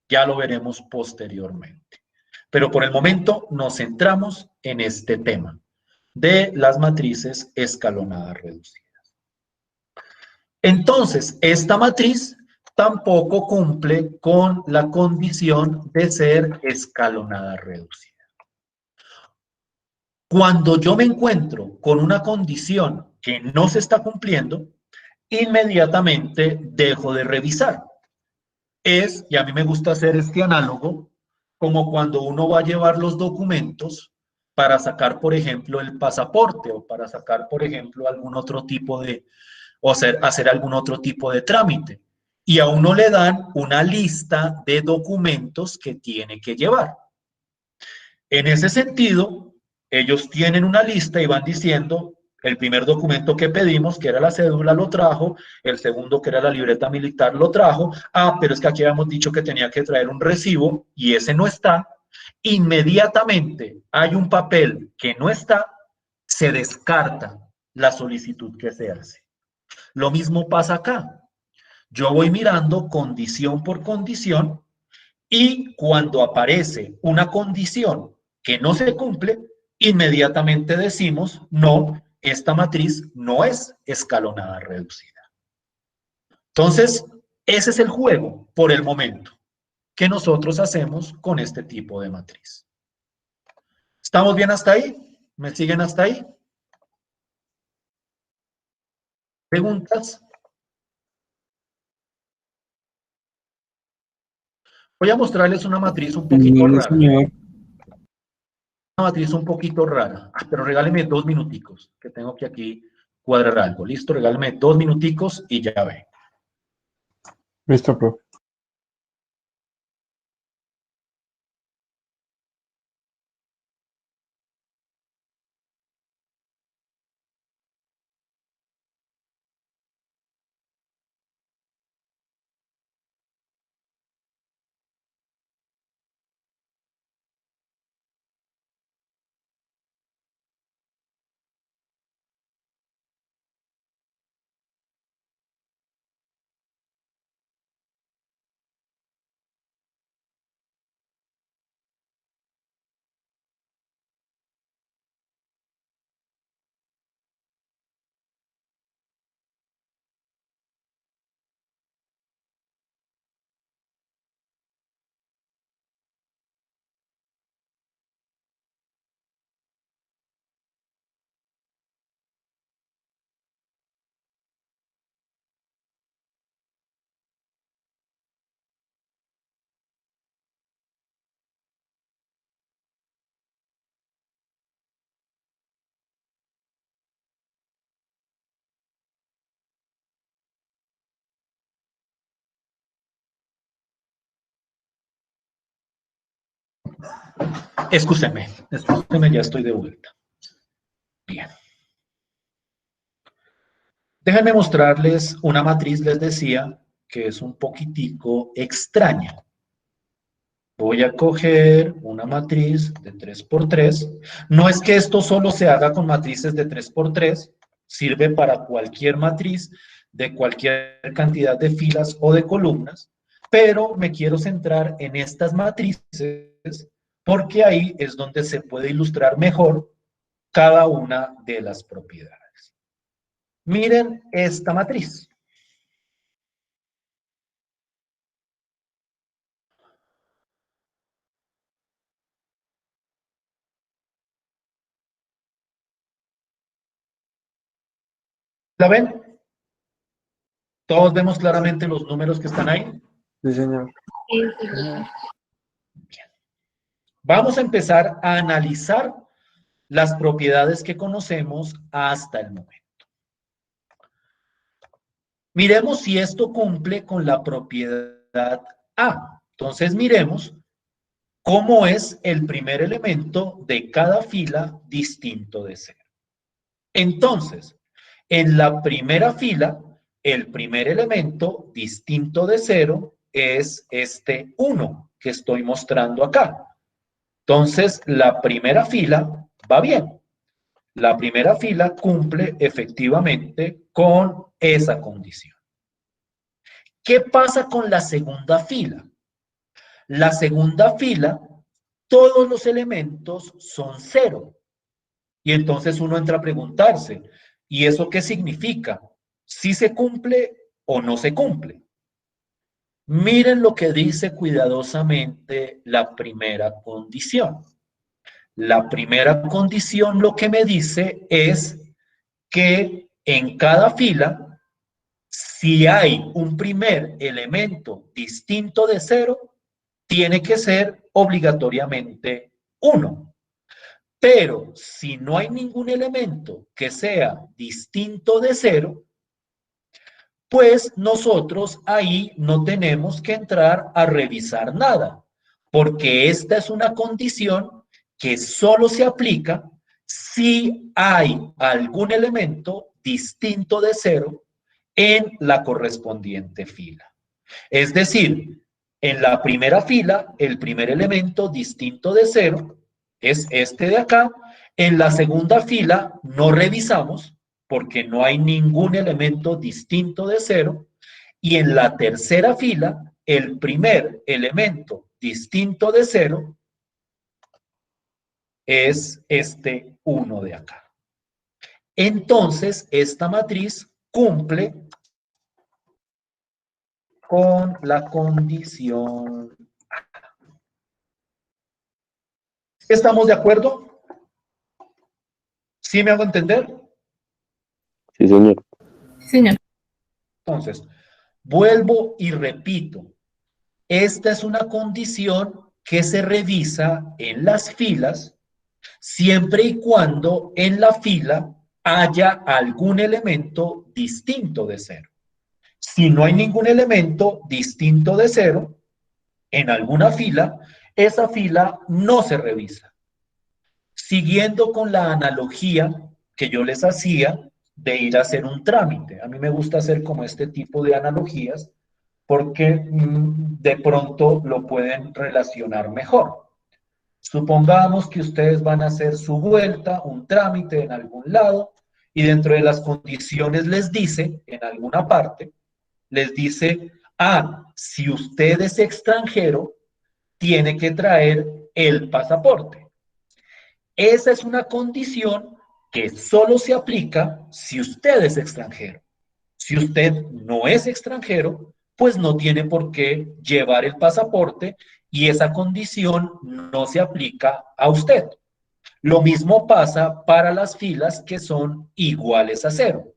ya lo veremos posteriormente. Pero por el momento nos centramos en este tema de las matrices escalonadas reducidas. Entonces, esta matriz tampoco cumple con la condición de ser escalonada reducida. Cuando yo me encuentro con una condición que no se está cumpliendo, inmediatamente dejo de revisar. Y a mí me gusta hacer este análogo, como cuando uno va a llevar los documentos para sacar, por ejemplo, el pasaporte o para sacar, por ejemplo, algún otro tipo de, o hacer algún otro tipo de trámite. Y a uno le dan una lista de documentos que tiene que llevar. En ese sentido, ellos tienen una lista y van diciendo, el primer documento que pedimos, que era la cédula, lo trajo, el segundo, que era la libreta militar, lo trajo, pero es que aquí habíamos dicho que tenía que traer un recibo y ese no está. Inmediatamente hay un papel que no está, se descarta la solicitud que se hace. Lo mismo pasa acá. Yo voy mirando condición por condición y cuando aparece una condición que no se cumple, inmediatamente decimos, no, esta matriz no es escalonada reducida. Entonces, ese es el juego por el momento que nosotros hacemos con este tipo de matriz. ¿Estamos bien hasta ahí? ¿Me siguen hasta ahí? ¿Preguntas? Voy a mostrarles una matriz un poquito rara. Señor. Una matriz un poquito rara. Pero regáleme 2 minuticos, que tengo que aquí cuadrar algo. Listo, regáleme 2 minuticos y ya ve. Listo, profe. Excúseme, ya estoy de vuelta. Bien. Déjenme mostrarles una matriz, les decía, que es un poquitico extraña. Voy a coger una matriz de 3 por 3. No es que esto solo se haga con matrices de 3 por 3, sirve para cualquier matriz de cualquier cantidad de filas o de columnas, pero me quiero centrar en estas matrices porque ahí es donde se puede ilustrar mejor cada una de las propiedades. Miren esta matriz. ¿La ven? ¿Todos vemos claramente los números que están ahí? Sí, señor. Vamos a empezar a analizar las propiedades que conocemos hasta el momento. Miremos si esto cumple con la propiedad A. Entonces miremos cómo es el primer elemento de cada fila distinto de 0. Entonces, en la primera fila, el primer elemento distinto de 0 es este 1 que estoy mostrando acá. Entonces, la primera fila va bien. La primera fila cumple efectivamente con esa condición. ¿Qué pasa con la segunda fila? La segunda fila, todos los elementos son 0. Y entonces uno entra a preguntarse, ¿y eso qué significa? ¿Si se cumple o no se cumple? Miren lo que dice cuidadosamente la primera condición. La primera condición lo que me dice es que en cada fila, si hay un primer elemento distinto de 0, tiene que ser obligatoriamente 1. Pero si no hay ningún elemento que sea distinto de 0, pues nosotros ahí no tenemos que entrar a revisar nada, porque esta es una condición que solo se aplica si hay algún elemento distinto de 0 en la correspondiente fila. Es decir, en la primera fila, el primer elemento distinto de 0 es este de acá. En la segunda fila no revisamos porque no hay ningún elemento distinto de 0. Y en la tercera fila, el primer elemento distinto de 0 es este 1 de acá. Entonces, esta matriz cumple con la condición. ¿Estamos de acuerdo? ¿Sí me hago entender? Sí, señor. Sí, señor. Entonces, vuelvo y repito. Esta es una condición que se revisa en las filas siempre y cuando en la fila haya algún elemento distinto de 0. Si no hay ningún elemento distinto de 0 en alguna fila, esa fila no se revisa. Siguiendo con la analogía que yo les hacía de ir a hacer un trámite. A mí me gusta hacer como este tipo de analogías porque de pronto lo pueden relacionar mejor. Supongamos que ustedes van a hacer su vuelta, un trámite en algún lado, y dentro de las condiciones les dice, en alguna parte, les dice, si usted es extranjero, tiene que traer el pasaporte. Esa es una condición que solo se aplica si usted es extranjero. Si usted no es extranjero, pues no tiene por qué llevar el pasaporte y esa condición no se aplica a usted. Lo mismo pasa para las filas que son iguales a 0.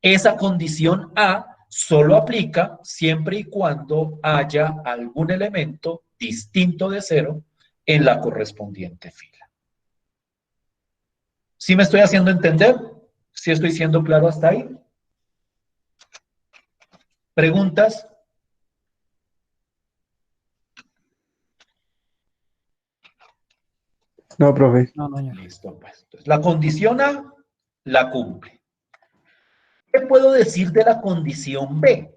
Esa condición A solo aplica siempre y cuando haya algún elemento distinto de 0 en la correspondiente fila. ¿Sí me estoy haciendo entender? ¿Sí estoy siendo claro hasta ahí? ¿Preguntas? No, profe. No, no, señor. Listo, pues. Entonces, la condición A la cumple. ¿Qué puedo decir de la condición B?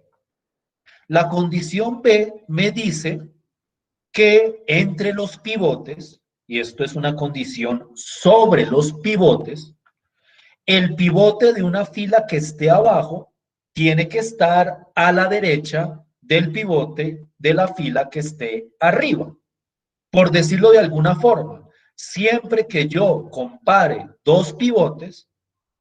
La condición B me dice que entre los pivotes, y esto es una condición sobre los pivotes, el pivote de una fila que esté abajo tiene que estar a la derecha del pivote de la fila que esté arriba. Por decirlo de alguna forma, siempre que yo compare dos pivotes,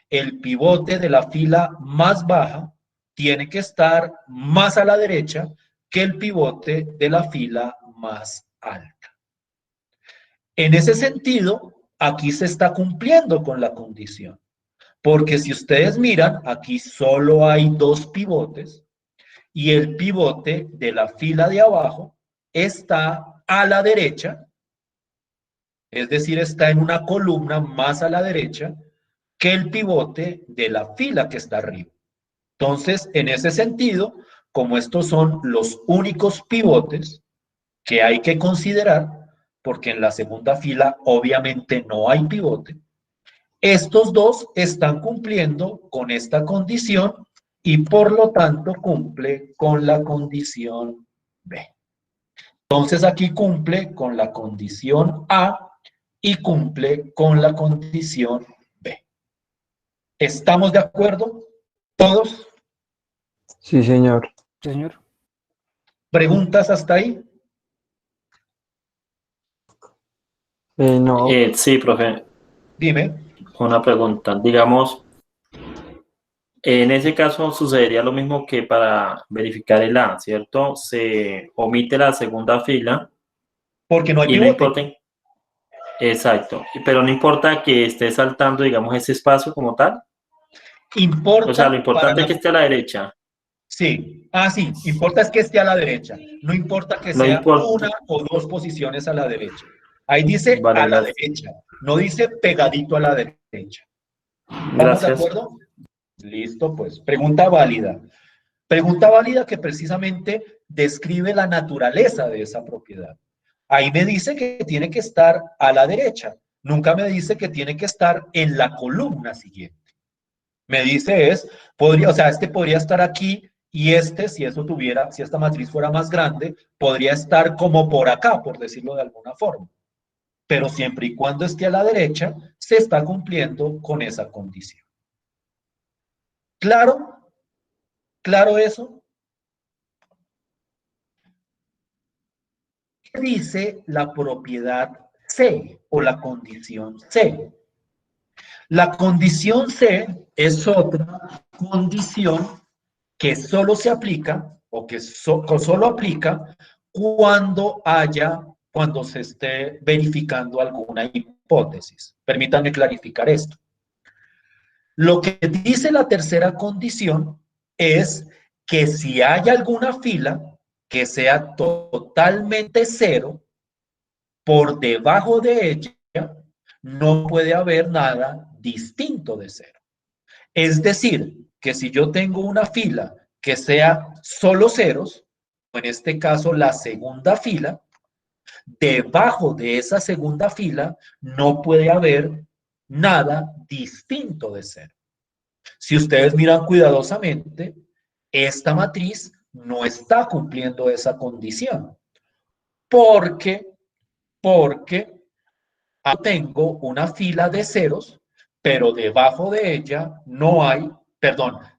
el pivote de la fila más baja tiene que estar más a la derecha que el pivote de la fila más alta. En ese sentido, aquí se está cumpliendo con la condición. Porque si ustedes miran, aquí solo hay dos pivotes y el pivote de la fila de abajo está a la derecha, es decir, está en una columna más a la derecha que el pivote de la fila que está arriba. Entonces, en ese sentido, como estos son los únicos pivotes que hay que considerar, porque en la segunda fila obviamente no hay pivote, estos dos están cumpliendo con esta condición y por lo tanto cumple con la condición B. Entonces aquí cumple con la condición A y cumple con la condición B. ¿Estamos de acuerdo? ¿Todos? Sí, señor. Sí, señor. ¿Preguntas hasta ahí? No, Sí, profe, Dime. una pregunta. Digamos, en ese caso sucedería lo mismo que para verificar el A, ¿cierto? Se omite la segunda fila Porque no hay y no pivote. importa, exacto, pero no importa que esté saltando, digamos, ese espacio como tal. O sea, lo Importa para importante es que esté a la derecha. Sí, sí, importa es que esté a la derecha, no importa que No sea importa. una o dos posiciones a la derecha. Ahí dice Vale, a la gracias. derecha, no dice pegadito a la derecha. ¿Estamos de Gracias. acuerdo? Listo, pues. Pregunta válida. Pregunta válida que precisamente describe la naturaleza de esa propiedad. Ahí me dice que tiene que estar a la derecha, nunca me dice que tiene que estar en la columna siguiente. Me dice podría, o sea, este podría estar aquí y este, si eso tuviera, si esta matriz fuera más grande, podría estar como por acá, por decirlo de alguna forma. Pero siempre y cuando esté a la derecha, se está cumpliendo con esa condición. ¿Claro? ¿Claro eso? ¿Qué dice la propiedad C o la condición C? La condición C es otra condición que solo se aplica o que solo aplica cuando se esté verificando alguna hipótesis. Permítanme clarificar esto. Lo que dice la tercera condición es que si hay alguna fila que sea totalmente cero, por debajo de ella no puede haber nada distinto de cero. Es decir, que si yo tengo una fila que sea solo ceros, en este caso la segunda fila, debajo de esa segunda fila no puede haber nada distinto de cero. Si ustedes miran cuidadosamente, esta matriz no está cumpliendo esa condición. Porque tengo una fila de ceros, pero debajo de ella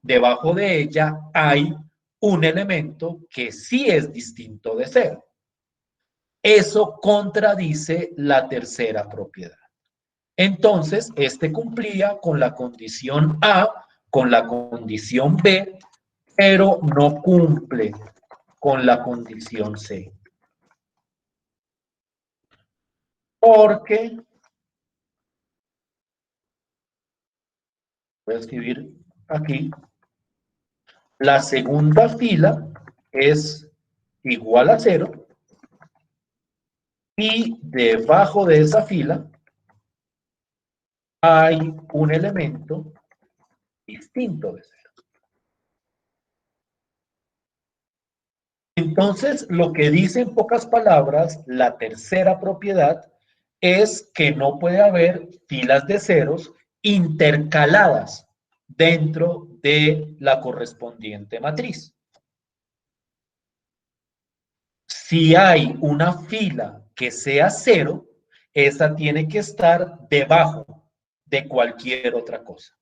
debajo de ella hay un elemento que sí es distinto de cero. Eso contradice la tercera propiedad. Entonces, este cumplía con la condición A, con la condición B, pero no cumple con la condición C. Porque, voy a escribir aquí, la segunda fila es igual a 0 y debajo de esa fila hay un elemento distinto de 0. Entonces, lo que dice en pocas palabras la tercera propiedad es que no puede haber filas de ceros intercaladas dentro de la correspondiente matriz. Si hay una fila que sea 0, esa tiene que estar debajo de cualquier otra cosa.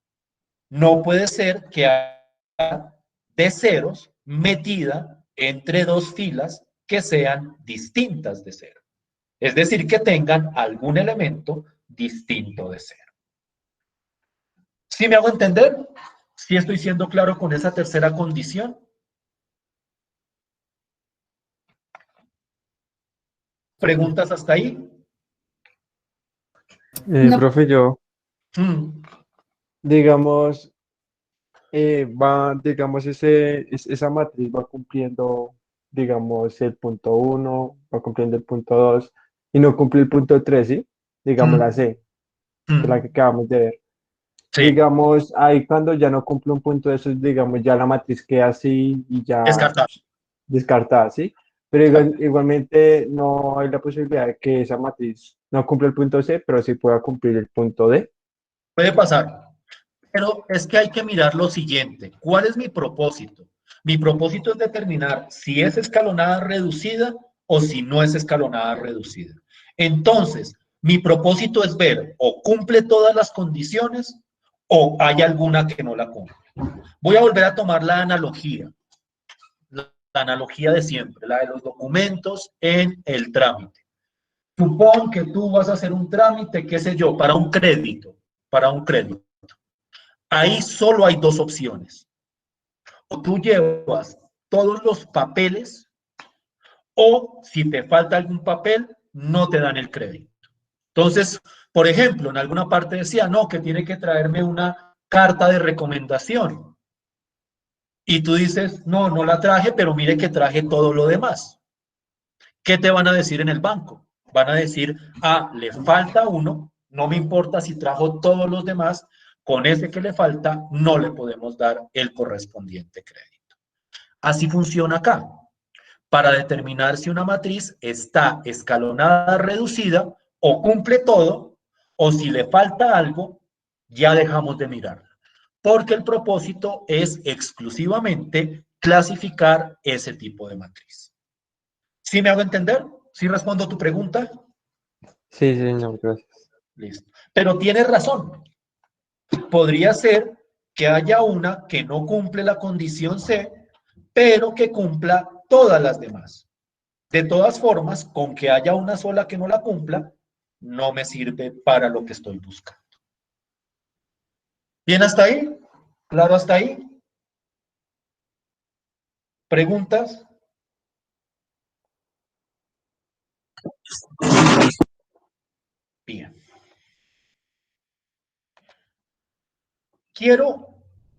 No puede ser que haya de ceros metida entre dos filas que sean distintas de 0. Es decir, que tengan algún elemento distinto de 0. ¿Sí me hago entender? ¿Sí estoy siendo claro con esa tercera condición? ¿Preguntas hasta ahí? No. Profe, yo, Mm, digamos, digamos, esa matriz va cumpliendo, digamos, el punto 1, va cumpliendo el punto 2 y no cumple el punto 3, ¿sí? Digamos la mm, C, que es la que acabamos de ver. sí, Digamos, ahí cuando ya no cumple un punto de esos, digamos, ya la matriz queda así y ya descartar. descartada, ¿sí? Pero Exacto. igualmente no hay la posibilidad de que esa matriz no cumpla el punto C, pero sí pueda cumplir el punto D. Puede pasar. Pero es que hay que mirar lo siguiente. ¿Cuál es mi propósito? Mi propósito es determinar si es escalonada reducida o si no es escalonada reducida. Entonces, mi propósito es ver o cumple todas las condiciones o hay alguna que no la cumple. Voy a volver a tomar la analogía de siempre, la de los documentos en el trámite. Supón que tú vas a hacer un trámite, qué sé yo, para un crédito, Ahí solo hay dos opciones. O tú llevas todos los papeles o si te falta algún papel, no te dan el crédito. Entonces, por ejemplo, en alguna parte decía, no, que tiene que traerme una carta de recomendación. Y tú dices, no, no la traje, pero mire que traje todo lo demás. ¿Qué te van a decir en el banco? Van a decir, ah, le falta uno, no me importa si trajo todos los demás, con ese que le falta no le podemos dar el correspondiente crédito. Así funciona acá. Para determinar si una matriz está escalonada reducida o cumple todo, o si le falta algo, ya dejamos de mirarla. Porque el propósito es exclusivamente clasificar ese tipo de matriz. ¿Sí me hago entender? ¿Sí respondo tu pregunta? Sí, señor, gracias. Listo. Pero tienes razón. Podría ser que haya una que no cumple la condición C, pero que cumpla todas las demás. De todas formas, con que haya una sola que no la cumpla, no me sirve para lo que estoy buscando. ¿Bien hasta ahí? ¿Claro hasta ahí? ¿Preguntas? Bien. Quiero,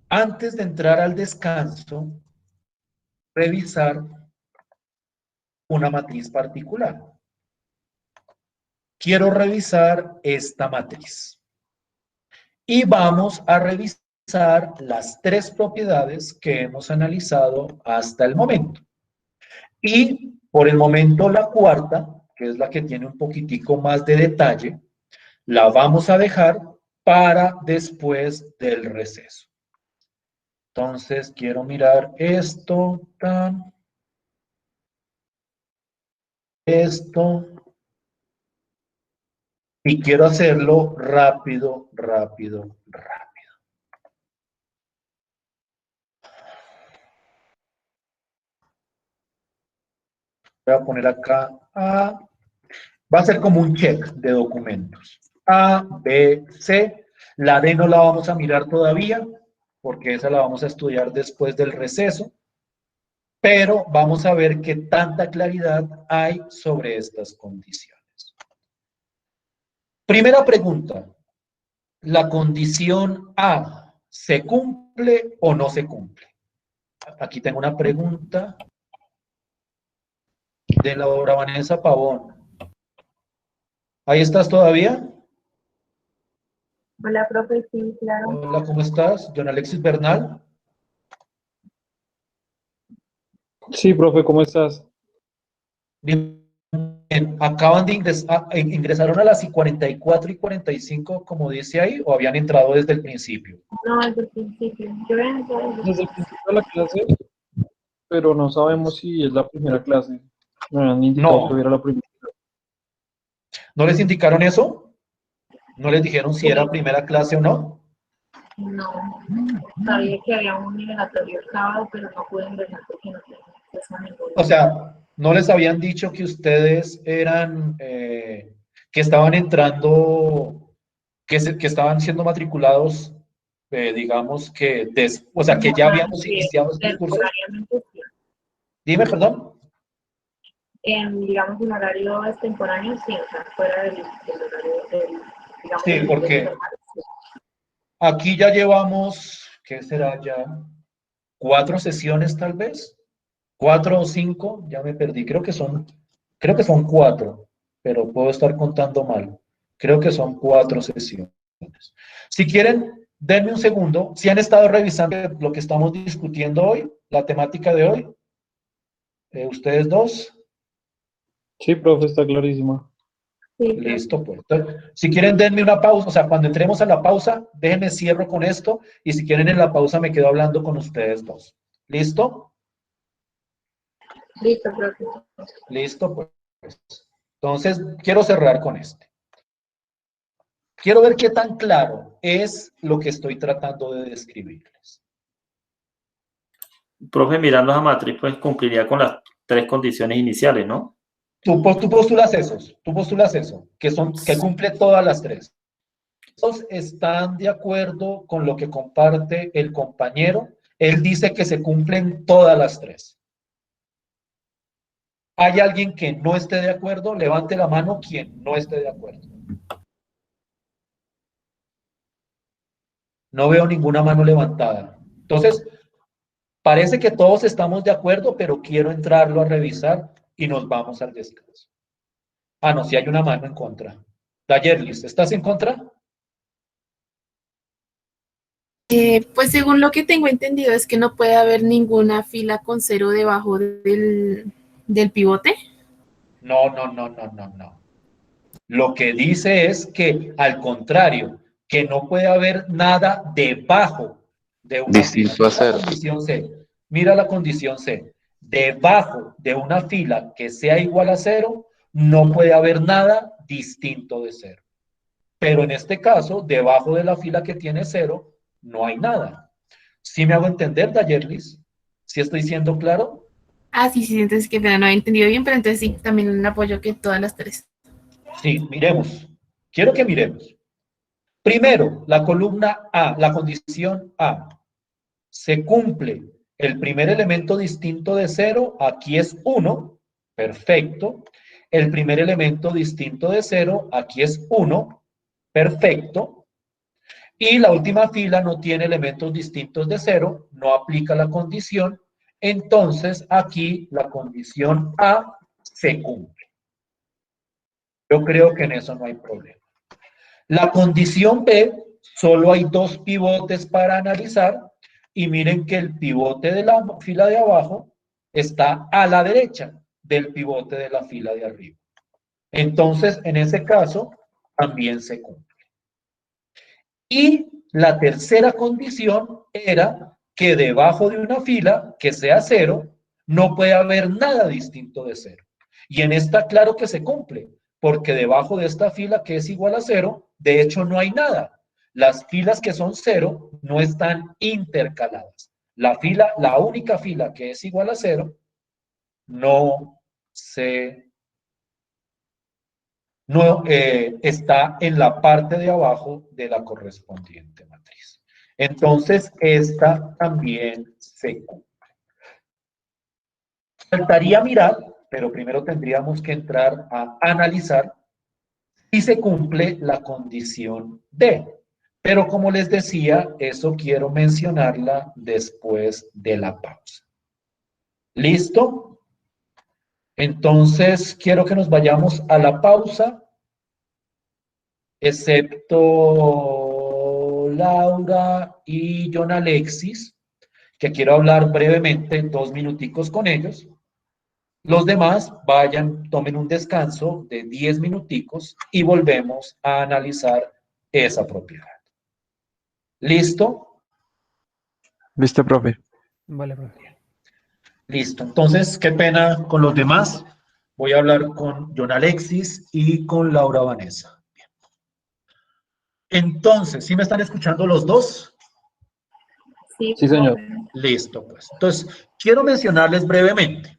antes de entrar al descanso, revisar una matriz particular. Quiero revisar esta matriz. Y vamos a revisar las tres propiedades que hemos analizado hasta el momento. Y por el momento la cuarta, que es la que tiene un poquitico más de detalle, la vamos a dejar para después del receso. Entonces quiero mirar esto, esto, y quiero hacerlo rápido. Voy a poner acá A. Va a ser como un check de documentos. A, B, C. La D no la vamos a mirar todavía, porque esa la vamos a estudiar después del receso. Pero vamos a ver qué tanta claridad hay sobre estas condiciones. Primera pregunta. ¿La condición A se cumple o no se cumple? Aquí tengo una pregunta de Laura Vanessa Pavón. ¿Ahí estás todavía? Hola, profe, sí, claro. Hola, ¿cómo estás? John Alexis Bernal. Sí, profe, ¿cómo estás? Bien. ¿Acaban de ingresaron a las 44 y 45, como dice ahí, o habían entrado desde el principio? No, desde el principio. Yo voy a entrar Desde el principio de la clase, pero no sabemos si es la primera clase. Me han indicado que No, hubiera la primera. ¿no les indicaron eso? ¿No les dijeron si era primera clase o no? No, sabía que había un nivelatorio el sábado, pero no pude ingresar porque no tenía acceso a ningún. O sea, ¿no les habían dicho que ustedes eran, que estaban entrando, que estaban siendo matriculados, digamos que, o sea, que ya habíamos iniciado estos cursos? Temporariamente sí. Dime, perdón. Digamos, en horario extemporáneo, sí, o sea, fuera del horario del, digamos, Sí, del porque normal, sí. aquí ya llevamos, ¿qué será ya? 4 sesiones tal vez, 4 o 5, ya me perdí, creo que son 4, pero puedo estar contando mal. Creo que son 4 sesiones. Si quieren, denme un segundo. Si han estado revisando lo que estamos discutiendo hoy, la temática de hoy, ustedes dos, Sí, profe, está clarísima. Sí, listo, pues. Entonces, si quieren, denme una pausa. O sea, cuando entremos a la pausa, déjenme cierro con esto. Y si quieren, en la pausa me quedo hablando con ustedes dos. ¿Listo? listo, profe. Listo, pues. Entonces, quiero cerrar con este. Quiero ver qué tan claro es lo que estoy tratando de describirles. Profe, mirando a matriz, pues cumpliría con las 3 condiciones iniciales, ¿no? Tú postulas eso, que cumple todas las 3. ¿Todos están de acuerdo con lo que comparte el compañero? Él dice que se cumplen todas las 3. ¿Hay alguien que no esté de acuerdo? Levante la mano quien no esté de acuerdo. No veo ninguna mano levantada. Entonces, parece que todos estamos de acuerdo, pero quiero entrarlo a revisar y nos vamos al descanso. Ah, no, sí hay una mano en contra. Dayerlis, ¿estás en contra? Pues según lo que tengo entendido es que no puede haber ninguna fila con 0 debajo del pivote. No, no, no, no, no, no. Lo que dice es que, al contrario, que no puede haber nada debajo de una fila. Distinto a Mira la cero. condición C. Mira la condición C. Debajo de una fila que sea igual a 0, no puede haber nada distinto de 0. Pero en este caso, debajo de la fila que tiene 0, no hay nada. ¿Sí me hago entender, Dayerlis? ¿Sí estoy siendo claro? Ah, sí, sí, entonces que no había entendido bien, pero entonces sí, también apoyo que todas las 3. Sí, miremos. Quiero que miremos. Primero, la columna A, la condición A. Se cumple el primer elemento distinto de 0, aquí es 1, perfecto. El primer elemento distinto de 0, aquí es 1, perfecto. Y la última fila no tiene elementos distintos de 0, no aplica la condición. Entonces, aquí la condición A se cumple. Yo creo que en eso no hay problema. La condición B, solo hay 2 pivotes para analizar y miren que el pivote de la fila de abajo está a la derecha del pivote de la fila de arriba. Entonces, en ese caso, también se cumple. Y la tercera condición era que debajo de una fila que sea 0, no puede haber nada distinto de 0. Y en esta, claro que se cumple, porque debajo de esta fila que es igual a 0, de hecho no hay nada. Las filas que son 0 no están intercaladas. La única fila que es igual a 0, no está en la parte de abajo de la correspondiente matriz. Entonces, esta también se cumple. Faltaría mirar, pero primero tendríamos que entrar a analizar si se cumple la condición D. Pero como les decía, eso quiero mencionarla después de la pausa. ¿Listo? Entonces, quiero que nos vayamos a la pausa, excepto Laura y John Alexis, que quiero hablar brevemente, 2 minuticos con ellos. Los demás vayan, tomen un descanso de 10 minuticos y volvemos a analizar esa propiedad. ¿Listo? Listo, profe. Vale, profe. Listo. Entonces, qué pena con los demás. Voy a hablar con John Alexis y con Laura Vanessa. Bien. Entonces, ¿sí me están escuchando los dos? Sí, Sí, señor. profe. Listo, pues. Entonces, quiero mencionarles brevemente.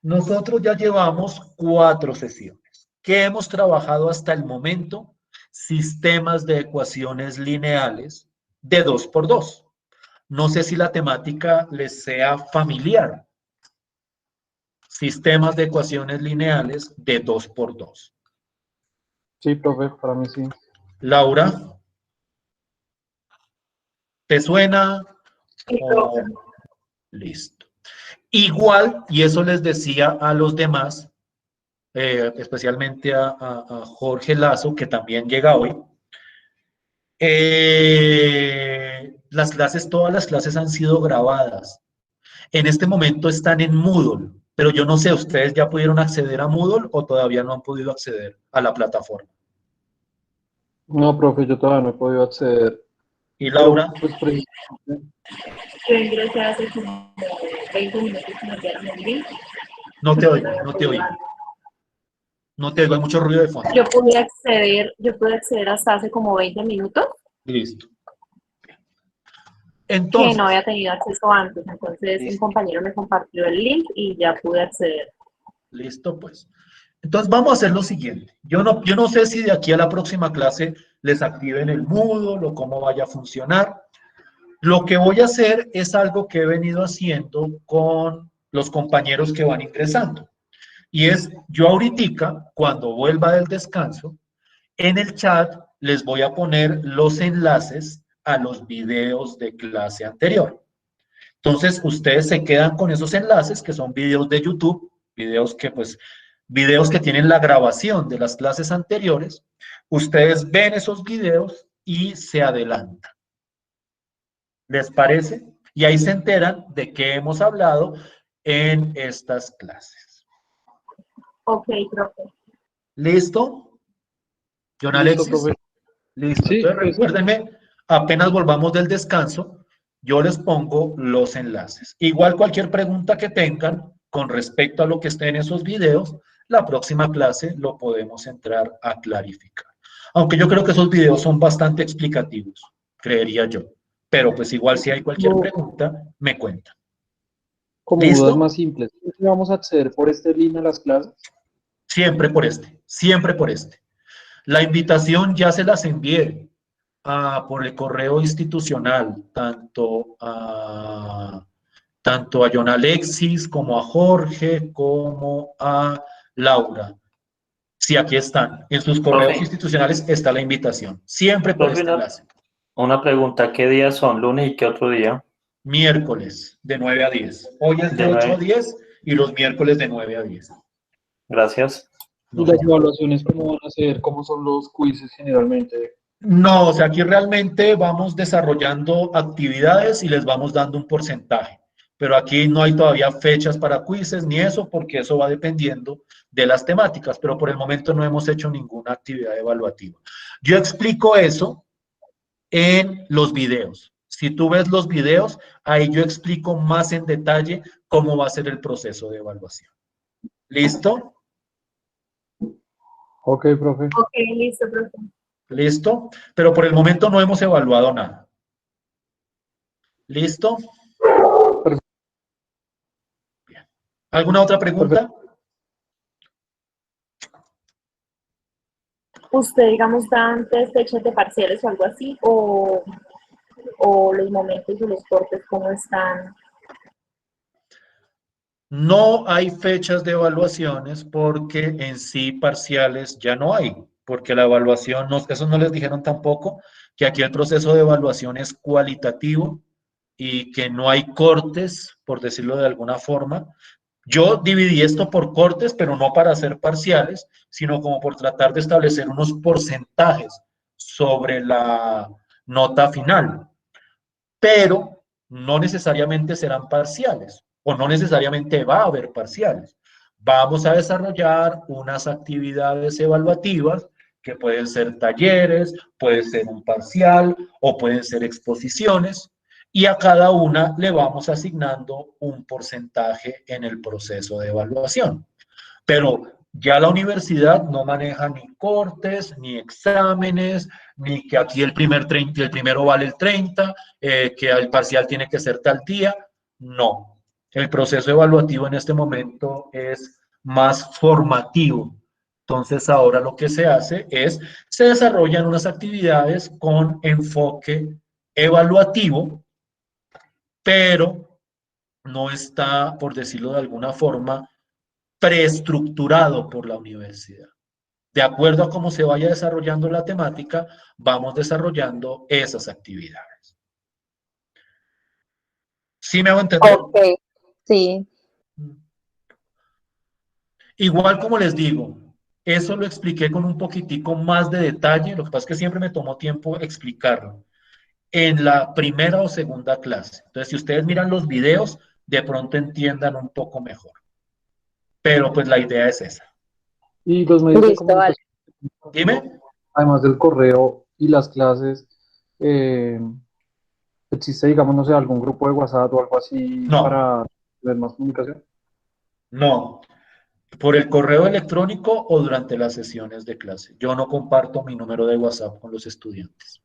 Nosotros ya llevamos 4 sesiones. ¿Qué hemos trabajado hasta el momento? Sistemas de ecuaciones lineales de 2 por 2. No sé si la temática les sea familiar. Sistemas de ecuaciones lineales de 2 por 2. Sí, profe, para mí sí. Laura, ¿te suena? Sí, Oh, profe. listo. Igual, y eso les decía a los demás, especialmente a Jorge Lazo, que también llega hoy. Todas las clases han sido grabadas. En este momento están en Moodle, pero yo no sé, ¿ustedes ya pudieron acceder a Moodle o todavía no han podido acceder a la plataforma? No, profe, yo todavía no he podido acceder. Y Pero, Laura, pues, precisamente, Yo ingresé hace como 20 minutos y me enviaron el link. no te No oigo, había no te podido oigo. No te oigo, hay mucho ruido de fondo. Yo pude acceder hasta hace como 20 minutos, Listo. que Entonces, no había tenido acceso antes. Entonces, un listo, compañero me compartió el link y ya pude acceder. listo, pues. Entonces vamos a hacer lo siguiente. Yo no sé si de aquí a la próxima clase les activen el Moodle o cómo vaya a funcionar. Lo que voy a hacer es algo que he venido haciendo con los compañeros que van ingresando. Y es, yo ahorita, cuando vuelva del descanso, en el chat les voy a poner los enlaces a los videos de clase anterior. Entonces, ustedes se quedan con esos enlaces que son videos de YouTube, videos que tienen la grabación de las clases anteriores. Ustedes ven esos videos y se adelantan. ¿Les parece? Y ahí se enteran de qué hemos hablado en estas clases. Ok, profe. ¿Listo? John listo, Alexis. profe. Listo. Sí, Entonces pues, recuérdenme, apenas volvamos del descanso, yo les pongo los enlaces. Igual cualquier pregunta que tengan con respecto a lo que esté en esos videos, la próxima clase lo podemos entrar a clarificar. Aunque yo creo que esos videos son bastante explicativos, creería yo. Pero pues igual si hay cualquier pregunta, me cuentan. como dudas ¿Listo? más simples. ¿Sí vamos a acceder por este link a las clases? Siempre por este, siempre por este. La invitación ya se las envié por el correo institucional, tanto a John Alexis como a Jorge, como a Laura. Sí, aquí están. En sus correos Profe, institucionales está la invitación. Siempre por profe, este enlace. una pregunta, ¿qué días son? ¿Lunes y qué otro día? Miércoles de 9 a 10. Hoy es de De 8 a 9. 10 y los miércoles de 9 a 10. Gracias. ¿Y las evaluaciones cómo van a ser? ¿Cómo son los quizzes generalmente? No, o sea, aquí realmente vamos desarrollando actividades y les vamos dando un porcentaje, pero aquí no hay todavía fechas para quizzes ni eso, porque eso va dependiendo de las temáticas, pero por el momento no hemos hecho ninguna actividad evaluativa. Yo explico eso en los videos. Si tú ves los videos, ahí yo explico más en detalle cómo va a ser el proceso de evaluación. ¿Listo? Ok, profe. Ok, listo, profe. ¿Listo? Pero por el momento no hemos evaluado nada. ¿Listo? Bien. ¿Alguna otra pregunta? ¿Usted, digamos, da antes fechas de parciales o algo así? ¿O los momentos de los cortes cómo están? No hay fechas de evaluaciones porque en sí parciales ya no hay, porque la evaluación, no, eso no les dijeron tampoco, que aquí el proceso de evaluación es cualitativo y que no hay cortes, por decirlo de alguna forma. Yo dividí esto por cortes, pero no para hacer parciales, sino como por tratar de establecer unos porcentajes sobre la nota final, pero no necesariamente serán parciales o no necesariamente va a haber parciales. Vamos a desarrollar unas actividades evaluativas que pueden ser talleres, puede ser un parcial o pueden ser exposiciones, y a cada una le vamos asignando un porcentaje en el proceso de evaluación. Pero ya la universidad no maneja ni cortes, ni exámenes, ni que aquí el primero vale el 30, que el parcial tiene que ser tal día. No. El proceso evaluativo en este momento es más formativo. Entonces ahora lo que se hace es, se desarrollan unas actividades con enfoque evaluativo, pero no está, por decirlo de alguna forma, preestructurado por la universidad. De acuerdo a cómo se vaya desarrollando la temática, vamos desarrollando esas actividades. ¿Sí me hago entender? Ok, sí. Igual como les digo, eso lo expliqué con un poquitico más de detalle, lo que pasa es que siempre me tomó tiempo explicarlo, en la primera o segunda clase. Entonces, si ustedes miran los videos, de pronto entiendan un poco mejor. Pero pues la idea es esa. Y los medios de Listo, vale. comunicación, Dime. además del correo y las clases, ¿existe, digamos, no sé, algún grupo de WhatsApp o algo así No. para tener más comunicación? No, por el correo electrónico o durante las sesiones de clase. Yo no comparto mi número de WhatsApp con los estudiantes.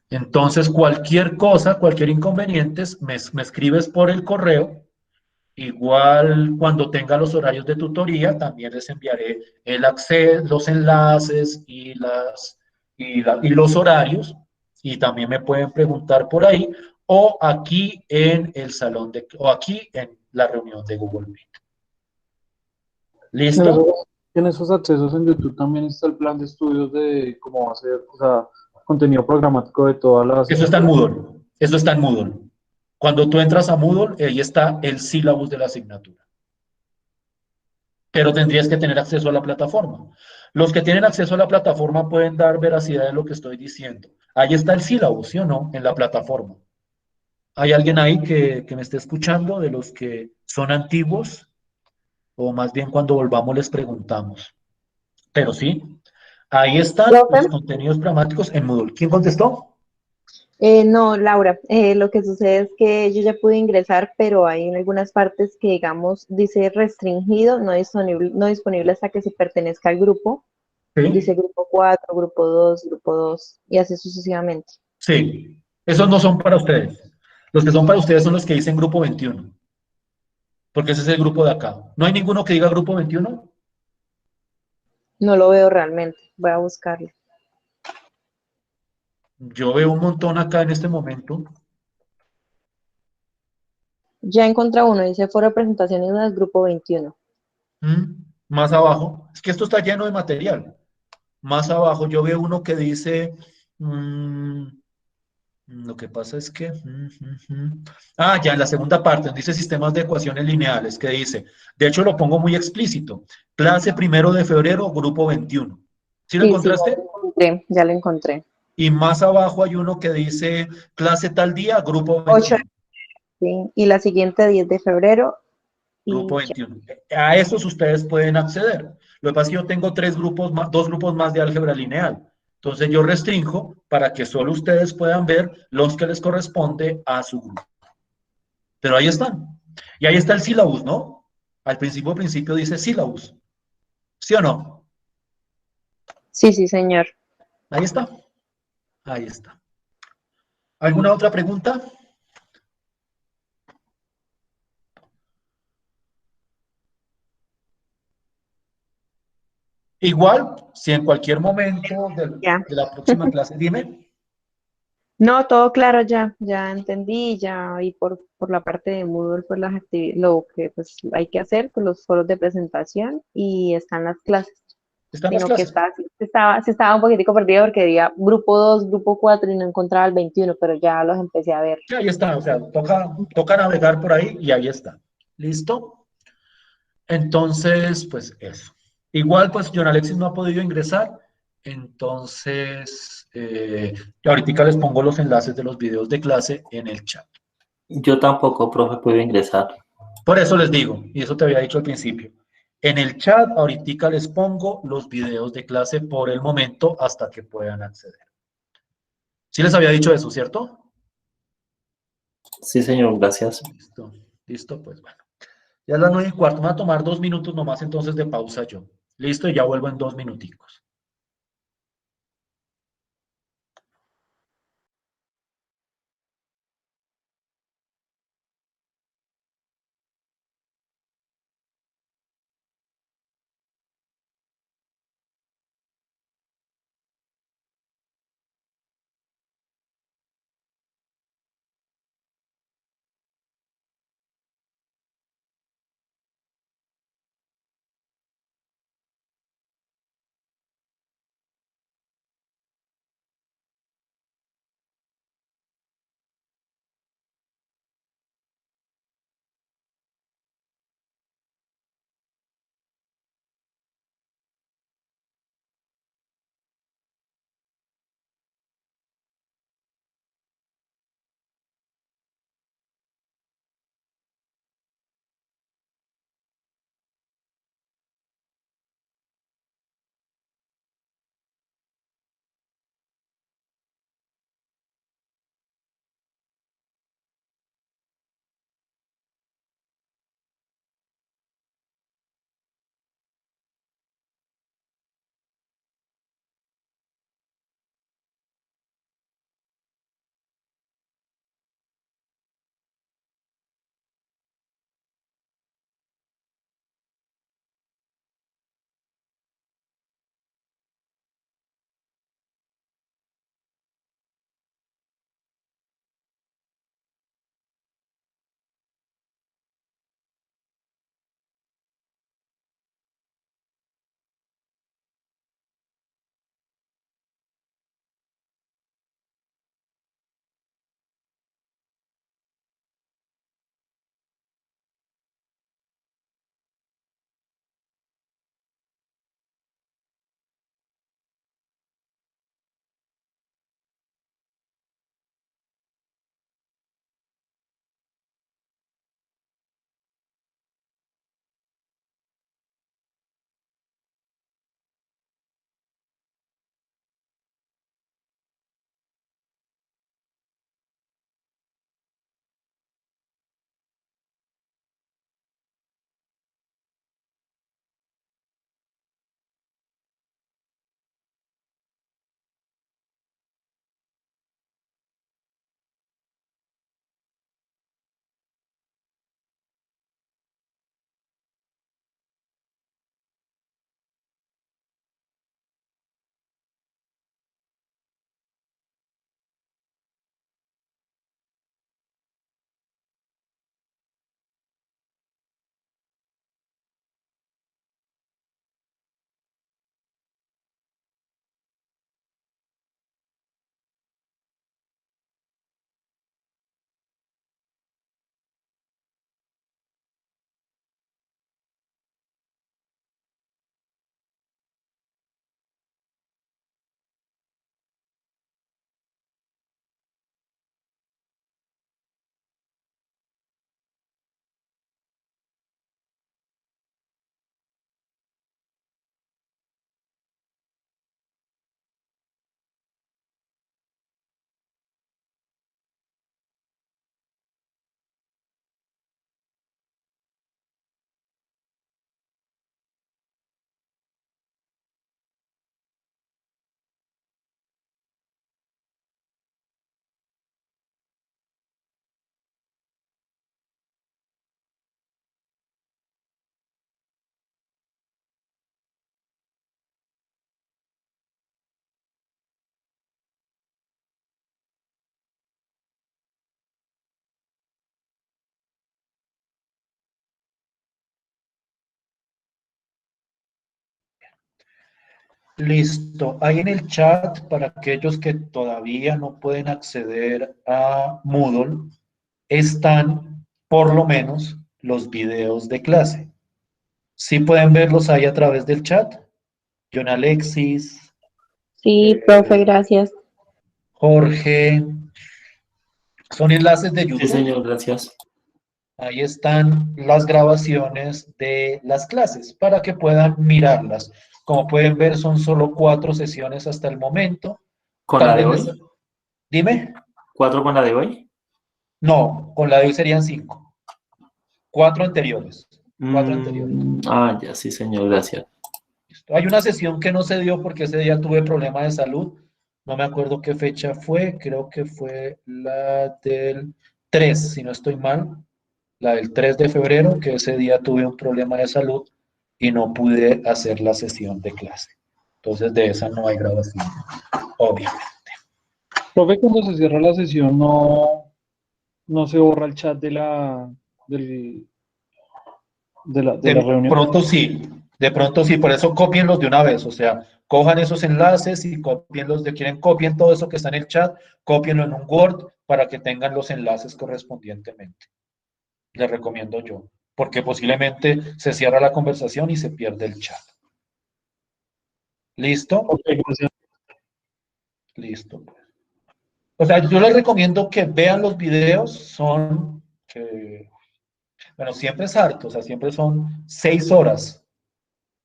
Entonces, cualquier cosa, cualquier inconveniente, me escribes por el correo. Igual cuando tenga los horarios de tutoría, también les enviaré el acceso, los enlaces y los horarios. Y también me pueden preguntar por ahí o aquí en el salón o aquí en la reunión de Google Meet. ¿Listo? En esos accesos en YouTube también está el plan de estudios de cómo va a ser, o sea, contenido programático de todas las Eso está en asignaturas. Moodle. Eso está en Moodle. Cuando tú entras a Moodle, ahí está el sílabus de la asignatura. Pero tendrías que tener acceso a la plataforma. Los que tienen acceso a la plataforma pueden dar veracidad de lo que estoy diciendo. Ahí está el sílabus, ¿sí o no? En la plataforma. ¿Hay alguien ahí que me esté escuchando de los que son antiguos? O más bien cuando volvamos les preguntamos. Pero sí, ahí están ¿Profe? los contenidos programáticos en Moodle. ¿Quién contestó? No, Laura, lo que sucede es que yo ya pude ingresar, pero hay en algunas partes que, digamos, dice restringido, no disponible hasta que se pertenezca al grupo. Sí. Dice grupo 4, grupo 2, y así sucesivamente. Sí, esos no son para ustedes. Los que son para ustedes son los que dicen grupo 21, porque ese es el grupo de acá. ¿No hay ninguno que diga grupo 21? No lo veo realmente, voy a buscarlo. Yo veo un montón acá en este momento. Ya encontré uno, dice foro de presentaciones del grupo 21. Más abajo, es que esto está lleno de material. Más abajo yo veo uno que dice, lo que pasa es que, ya en la segunda parte, donde dice sistemas de ecuaciones lineales, que dice, de hecho lo pongo muy explícito, clase 1 de febrero, grupo 21. ¿Sí lo Sí, encontraste? ya lo encontré. Y más abajo hay uno que dice clase tal día, grupo 8, 21. sí, y la siguiente 10 de febrero. Grupo Y ya. 21. A esos ustedes pueden acceder. Lo que pasa es que yo tengo dos grupos más de álgebra lineal. Entonces yo restringo para que solo ustedes puedan ver los que les corresponde a su grupo. Pero ahí están. Y ahí está el sílabus, ¿no? Al principio dice sílabus. ¿Sí o no? Sí, sí, señor. Ahí está. Ahí está. ¿Alguna otra pregunta? Igual, si en cualquier momento Ya. de la próxima clase, dime. No, todo claro ya entendí, ya y por la parte de Moodle, pues lo que pues hay que hacer, pues los foros de presentación y están las clases. Están las Sino que clases. estaba un poquitico perdido porque había grupo 2, grupo 4 y no encontraba el 21, pero ya los empecé a ver. Sí, ahí está, o sea, toca navegar por ahí y ahí está. ¿Listo? Entonces, pues eso. Igual, pues John Alexis no ha podido ingresar, entonces, ahorita les pongo los enlaces de los videos de clase en el chat. Yo tampoco, profe, puedo ingresar. Por eso les digo, y eso te había dicho al principio, en el chat ahorita les pongo los videos de clase por el momento hasta que puedan acceder. Sí les había dicho eso, ¿cierto? Sí, señor, gracias. Listo, listo, pues bueno. Ya es las 9:15, me voy a tomar 2 minutos nomás entonces de pausa yo. Listo, y ya vuelvo en 2 minuticos. Listo. Ahí en el chat, para aquellos que todavía no pueden acceder a Moodle, están por lo menos los videos de clase. ¿Sí pueden verlos ahí a través del chat? John Alexis, Sí, profe, gracias. Jorge, son enlaces de Sí, YouTube. señor, gracias. Ahí están las grabaciones de las clases para que puedan mirarlas. Como pueden ver, son solo 4 sesiones hasta el momento. ¿Con Tal la de vez hoy? dime. 4 con la de hoy. No, con la de hoy serían 5. 4 anteriores. 4 anteriores. Ya, sí, señor, gracias. Listo. Hay una sesión que no se dio porque ese día tuve problema de salud. No me acuerdo qué fecha fue. Creo que fue la del 3, si no estoy mal. La del 3 de febrero, que ese día tuve un problema de salud y no pude hacer la sesión de clase. Entonces, de esa no hay grabación, obviamente. Profe, cuando se cierra la sesión no se borra el chat del, de la reunión. De pronto sí, por eso copienlos de una vez, o sea, cojan esos enlaces y copienlos de quieren, copien todo eso que está en el chat, copienlo en un Word para que tengan los enlaces correspondientemente. Les recomiendo yo, porque posiblemente se cierra la conversación y se pierde el chat. ¿Listo? Ok, gracias. Listo. O sea, yo les recomiendo que vean los videos, son, bueno, siempre es harto, o sea, siempre son 6 horas,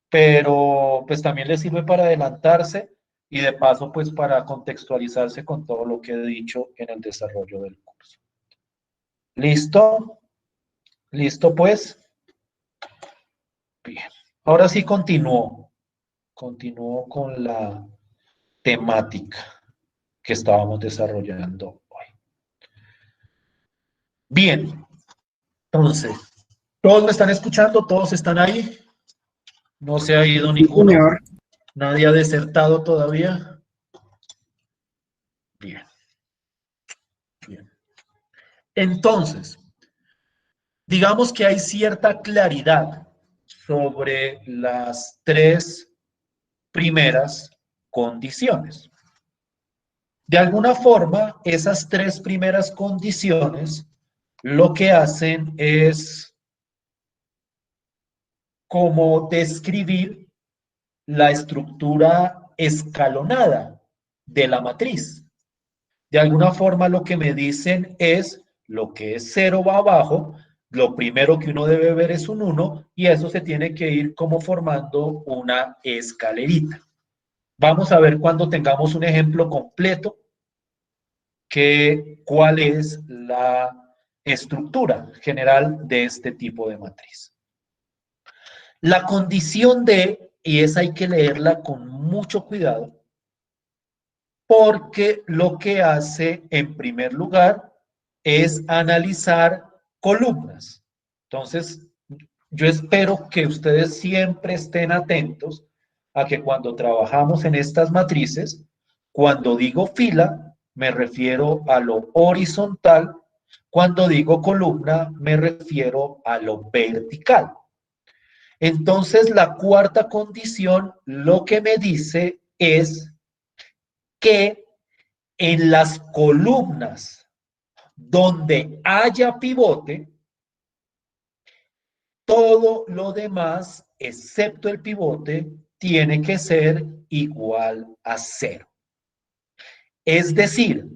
pero pues también les sirve para adelantarse y de paso pues para contextualizarse con todo lo que he dicho en el desarrollo del curso. ¿Listo? ¿Listo pues? Bien. Ahora sí continúo con la temática que estábamos desarrollando hoy. Bien, entonces, ¿todos me están escuchando? ¿Todos están ahí? ¿No se ha ido ninguno? ¿Nadie ha desertado todavía? Bien, bien. Entonces, digamos que hay cierta claridad sobre las 3 primeras condiciones. De alguna forma, esas 3 primeras condiciones lo que hacen es como describir la estructura escalonada de la matriz. De alguna forma lo que me dicen es lo que es 0 va abajo, lo primero que uno debe ver es un 1 y eso se tiene que ir como formando una escalerita. Vamos a ver cuando tengamos un ejemplo completo cuál es la estructura general de este tipo de matriz. La condición de, y esa hay que leerla con mucho cuidado, porque lo que hace en primer lugar es analizar columnas. Entonces, yo espero que ustedes siempre estén atentos a que cuando trabajamos en estas matrices, cuando digo fila, me refiero a lo horizontal, cuando digo columna, me refiero a lo vertical. Entonces, la cuarta condición lo que me dice es que en las columnas donde haya pivote, todo lo demás, excepto el pivote, tiene que ser igual a 0. Es decir,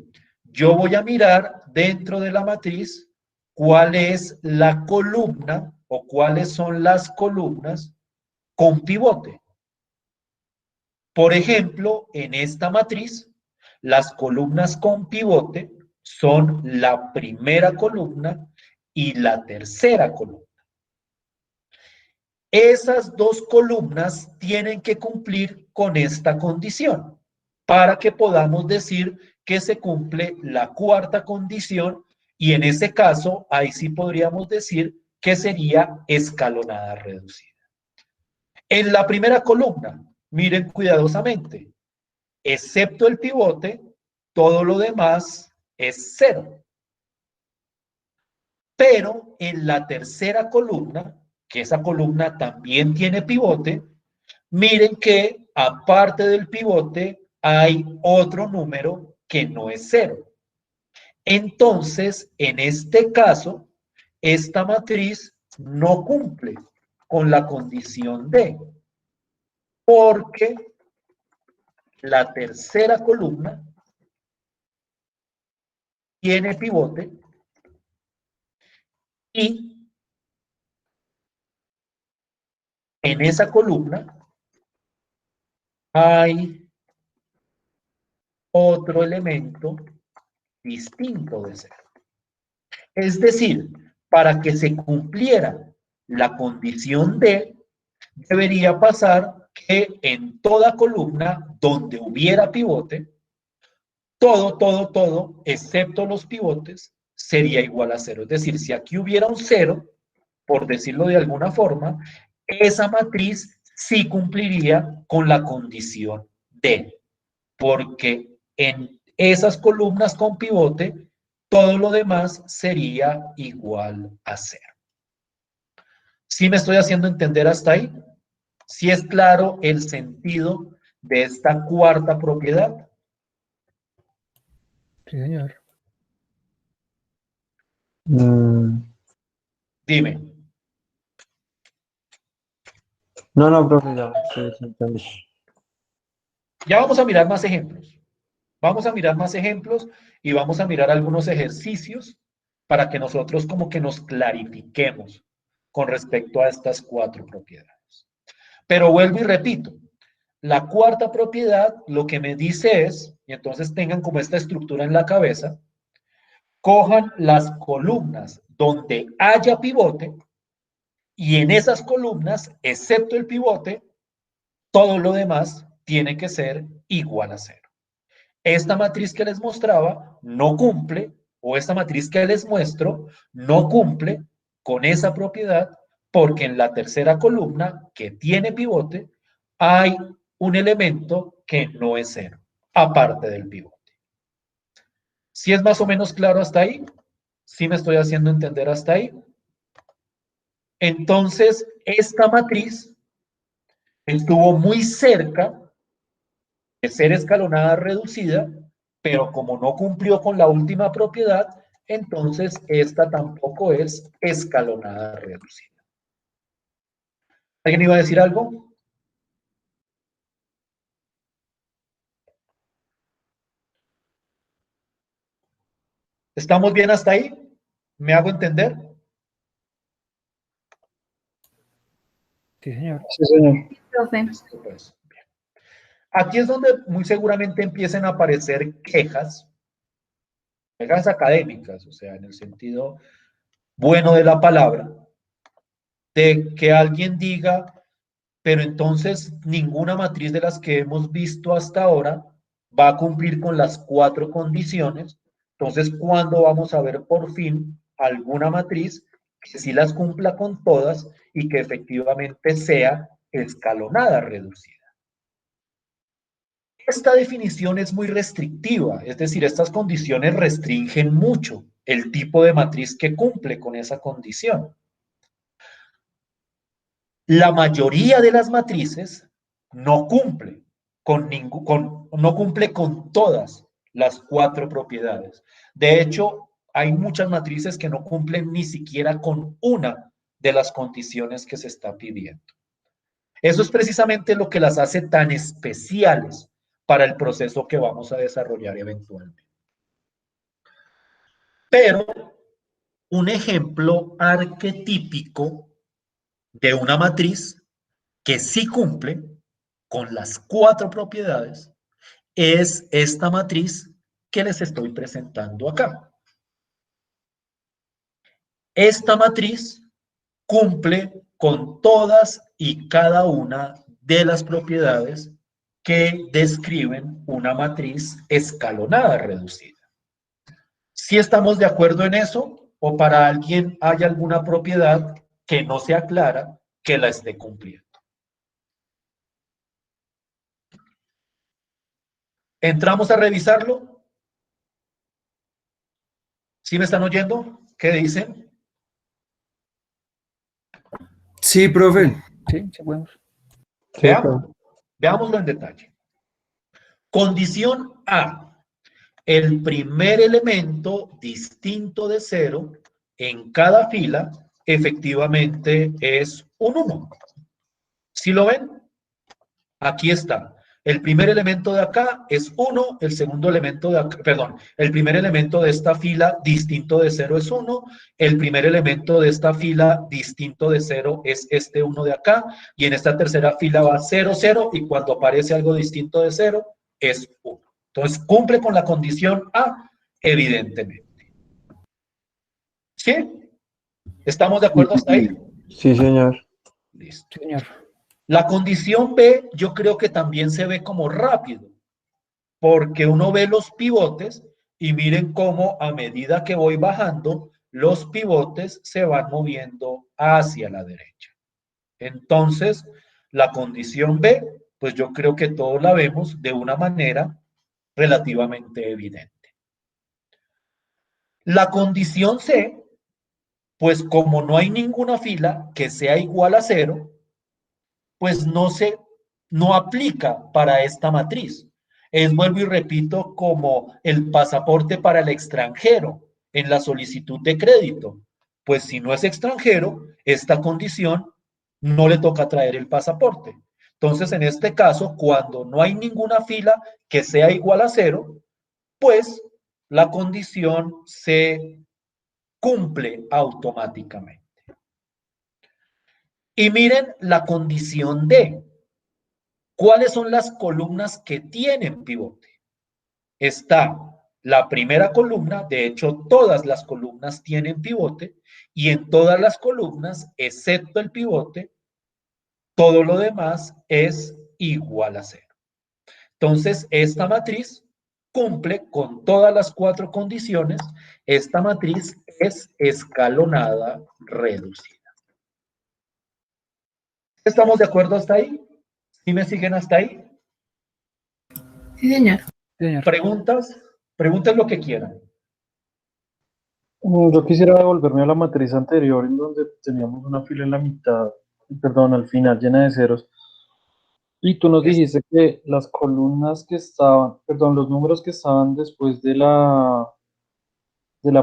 yo voy a mirar dentro de la matriz cuál es la columna o cuáles son las columnas con pivote. Por ejemplo, en esta matriz, las columnas con pivote son la primera columna y la tercera columna. Esas 2 columnas tienen que cumplir con esta condición para que podamos decir que se cumple la cuarta condición y en ese caso, ahí sí podríamos decir que sería escalonada reducida. En la primera columna, miren cuidadosamente, excepto el pivote, todo lo demás es 0. Pero en la tercera columna, que esa columna también tiene pivote, miren que aparte del pivote hay otro número que no es 0. Entonces, en este caso, esta matriz no cumple con la condición D, porque la tercera columna tiene pivote Y en esa columna hay otro elemento distinto de 0. Es decir, para que se cumpliera la condición D, debería pasar que en toda columna donde hubiera pivote, todo, excepto los pivotes, sería igual a 0. Es decir, si aquí hubiera un 0, por decirlo de alguna forma, esa matriz sí cumpliría con la condición D, porque en esas columnas con pivote, todo lo demás sería igual a 0. ¿Sí me estoy haciendo entender hasta ahí? ¿Sí es claro el sentido de esta cuarta propiedad? Sí, señor. Dime. No, profe, ya, sí, entendí. Ya vamos a mirar más ejemplos. Vamos a mirar más ejemplos y vamos a mirar algunos ejercicios para que nosotros como que nos clarifiquemos con respecto a estas cuatro propiedades. Pero vuelvo y repito, la cuarta propiedad lo que me dice es, y entonces tengan como esta estructura en la cabeza, cojan las columnas donde haya pivote y en esas columnas, excepto el pivote, todo lo demás tiene que ser igual a 0. Esta matriz que les mostraba no cumple, o esta matriz que les muestro, no cumple con esa propiedad porque en la tercera columna que tiene pivote hay un elemento que no es 0, aparte del pivote. ¿Sí es más o menos claro hasta ahí? ¿Sí me estoy haciendo entender hasta ahí? Entonces, esta matriz estuvo muy cerca de ser escalonada reducida, pero como no cumplió con la última propiedad, entonces esta tampoco es escalonada reducida. ¿Alguien iba a decir algo? ¿Estamos bien hasta ahí? ¿Me hago entender? Sí, señor. Sí, señor. Profe. Pues, bien. Aquí es donde muy seguramente empiecen a aparecer quejas académicas, o sea, en el sentido bueno de la palabra, de que alguien diga, pero entonces ninguna matriz de las que hemos visto hasta ahora va a cumplir con las cuatro condiciones. Entonces, ¿cuándo vamos a ver por fin alguna matriz que sí las cumpla con todas y que efectivamente sea escalonada reducida? Esta definición es muy restrictiva, es decir, estas condiciones restringen mucho el tipo de matriz que cumple con esa condición. La mayoría de las matrices no cumple no cumple con todas las cuatro propiedades. De hecho, hay muchas matrices que no cumplen ni siquiera con una de las condiciones que se está pidiendo. Eso es precisamente lo que las hace tan especiales para el proceso que vamos a desarrollar eventualmente. Pero un ejemplo arquetípico de una matriz que sí cumple con las cuatro propiedades es esta matriz que les estoy presentando acá. Esta matriz cumple con todas y cada una de las propiedades que describen una matriz escalonada reducida. ¿Sí estamos de acuerdo en eso? ¿O para alguien hay alguna propiedad que no sea clara que la esté cumpliendo? ¿Entramos a revisarlo? ¿Sí me están oyendo? ¿Qué dicen? Sí, profe. Sí, sí podemos. Sí, profe. Veámoslo en detalle. Condición A. El primer elemento distinto de 0 en cada fila efectivamente es un 1. ¿Sí lo ven? Aquí está. el primer elemento de acá es 1, el segundo elemento de acá, perdón, el primer elemento de esta fila distinto de 0 es 1, el primer elemento de esta fila distinto de 0 es este 1 de acá, y en esta tercera fila va 0, 0, y cuando aparece algo distinto de 0 es 1. Entonces cumple con la condición A, evidentemente. ¿Sí? ¿Estamos de acuerdo hasta ahí? Sí, señor. Listo. Sí, señor. La condición B yo creo que también se ve como rápido, porque uno ve los pivotes y miren cómo a medida que voy bajando, los pivotes se van moviendo hacia la derecha. Entonces, la condición B, pues yo creo que todos la vemos de una manera relativamente evidente. La condición C, pues como no hay ninguna fila que sea igual a 0, pues no aplica para esta matriz. Es, vuelvo y repito, como el pasaporte para el extranjero en la solicitud de crédito. Pues si no es extranjero, esta condición no le toca traer el pasaporte. Entonces, en este caso, cuando no hay ninguna fila que sea igual a 0, pues la condición se cumple automáticamente. Y miren la condición D. ¿Cuáles son las columnas que tienen pivote? Está la primera columna, de hecho todas las columnas tienen pivote, y en todas las columnas, excepto el pivote, todo lo demás es igual a 0. Entonces, esta matriz cumple con todas las 4 condiciones. Esta matriz es escalonada reducida. ¿Estamos de acuerdo hasta ahí? ¿Sí me siguen hasta ahí? Sí, señor. Sí, señor. ¿Preguntas? Pregunten lo que quieran. Yo quisiera devolverme a la matriz anterior en donde teníamos una fila en la mitad, perdón, al final llena de ceros. Y tú nos dijiste que las columnas que estaban, perdón, los números que estaban después de la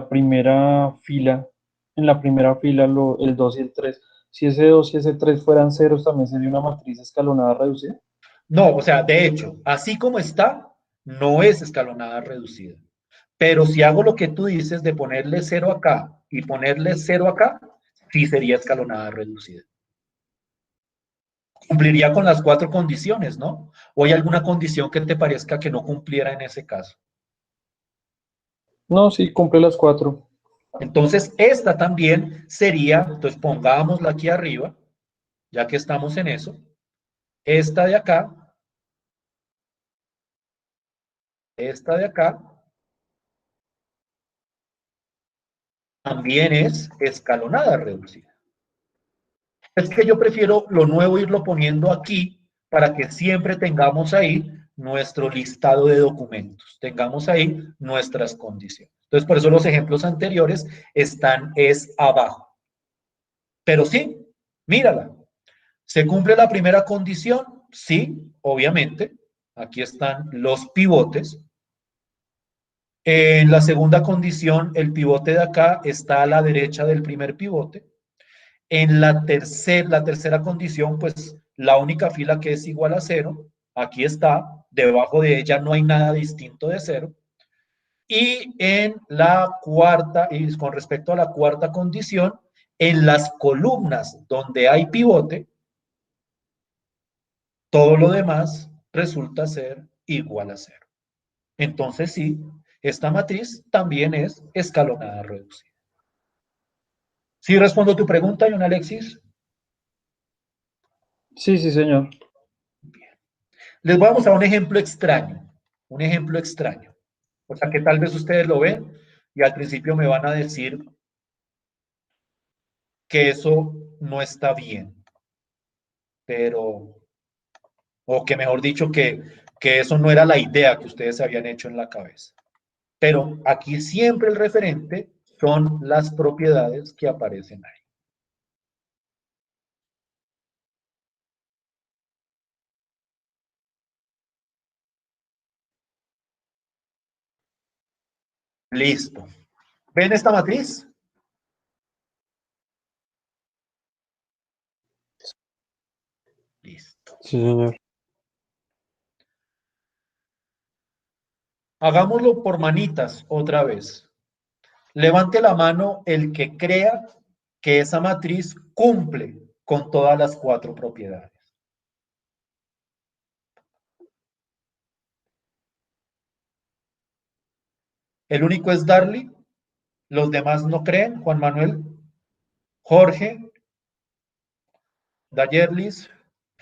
primera fila, en la primera fila el 2 y el 3, si ese 2 y ese 3 fueran ceros, también sería una matriz escalonada reducida. No, o sea, de hecho, así como está, no es escalonada reducida. Pero si hago lo que tú dices de ponerle 0 acá y ponerle 0 acá, sí sería escalonada reducida. Cumpliría con las 4 condiciones, ¿no? ¿O hay alguna condición que te parezca que no cumpliera en ese caso? No, sí, cumple las 4. Entonces, esta también sería, entonces pongámosla aquí arriba, ya que estamos en eso. Esta de acá, esta de acá, también es escalonada reducida. Es que yo prefiero lo nuevo irlo poniendo aquí para que siempre tengamos ahí nuestro listado de documentos, tengamos ahí nuestras condiciones. Entonces, por eso los ejemplos anteriores están abajo. Pero sí, mírala. ¿Se cumple la primera condición? Sí, obviamente. Aquí están los pivotes. En la segunda condición, el pivote de acá está a la derecha del primer pivote. En la tercera condición, pues la única fila que es igual a 0, aquí está, debajo de ella no hay nada distinto de 0. Y en la cuarta, y con respecto a la cuarta condición, en las columnas donde hay pivote, todo lo demás resulta ser igual a 0. Entonces sí, esta matriz también es escalonada reducida. ¿Sí respondo tu pregunta, John Alexis? Sí, sí, señor. Les voy a mostrar un ejemplo extraño, o sea que tal vez ustedes lo ven y al principio me van a decir que eso no está bien, pero, o que mejor dicho, que eso no era la idea que ustedes habían hecho en la cabeza. Pero aquí siempre el referente son las propiedades que aparecen ahí. Listo. ¿Ven esta matriz? Listo. Sí, señor. Hagámoslo por manitas otra vez. Levante la mano el que crea que esa matriz cumple con todas las 4 propiedades. El único es Darly. Los demás no creen. Juan Manuel, Jorge, Dayerlis,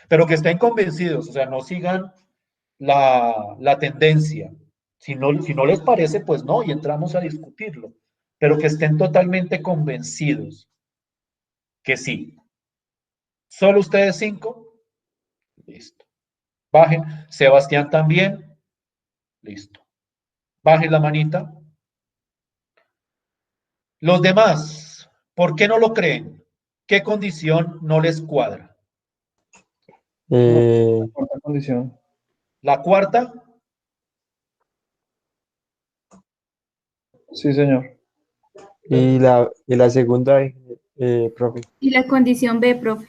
pero que estén convencidos, o sea, no sigan la tendencia. Si no les parece, pues no, y entramos a discutirlo, pero que estén totalmente convencidos que sí. ¿Solo ustedes 5? Listo. Bajen. Sebastián también. Listo. Bajen la manita. Los demás, ¿por qué no lo creen? ¿Qué condición no les cuadra? Cuarta condición. La cuarta, Sí, señor. y la segunda, profe. Y la condición B, profe.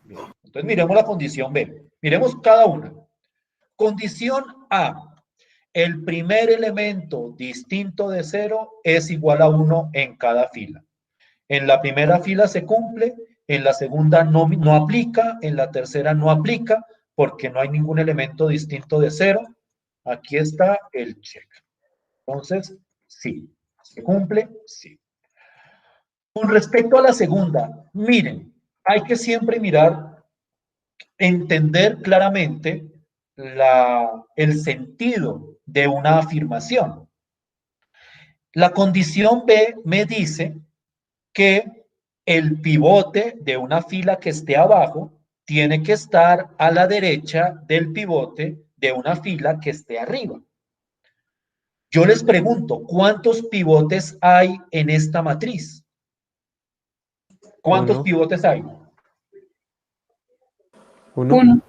bien. Entonces miremos la condición B. Miremos cada una. Condición A. El primer elemento distinto de 0 es igual a 1 en cada fila. En la primera fila se cumple, en la segunda no aplica, en la tercera no aplica, porque no hay ningún elemento distinto de 0. Aquí está el check. Entonces, sí. ¿Se cumple? Sí. Con respecto a la segunda, miren, hay que siempre mirar, entender claramente el sentido de una afirmación. La condición B me dice que el pivote de una fila que esté abajo tiene que estar a la derecha del pivote de una fila que esté arriba. Yo les pregunto, ¿cuántos pivotes hay en esta matriz? ¿Cuántos pivotes hay? Uno.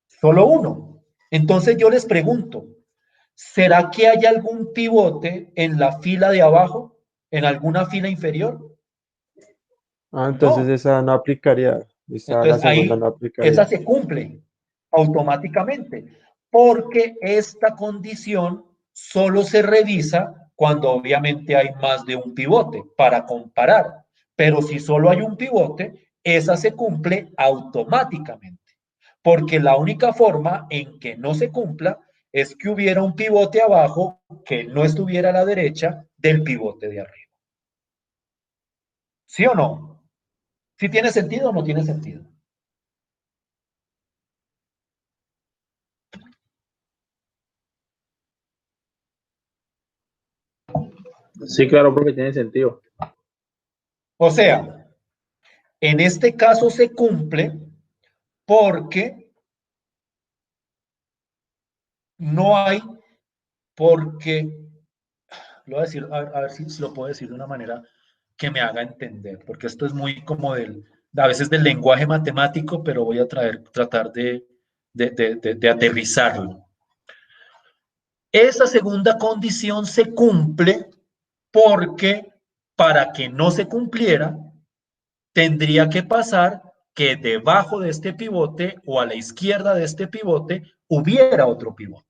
Solo uno. Entonces yo les pregunto, ¿será que hay algún pivote en la fila de abajo? ¿En alguna fila inferior? Entonces No. esa no aplicaría. La Entonces segunda ahí no aplicaría. esa se cumple automáticamente, porque esta condición solo se revisa cuando obviamente hay más de un pivote para comparar. Pero si solo hay un pivote, esa se cumple automáticamente. Porque la única forma en que no se cumpla es que hubiera un pivote abajo que no estuviera a la derecha del pivote de arriba. ¿Sí o no? ¿Sí tiene sentido o no tiene sentido? Sí, claro, porque tiene sentido. O sea, en este caso se cumple porque no hay, porque, lo voy a decir, a ver si lo puedo decir de una manera que me haga entender, porque esto es muy como a veces del lenguaje matemático, pero voy a tratar de aterrizarlo. Esa segunda condición se cumple porque para que no se cumpliera, tendría que pasar que debajo de este pivote o a la izquierda de este pivote hubiera otro pivote.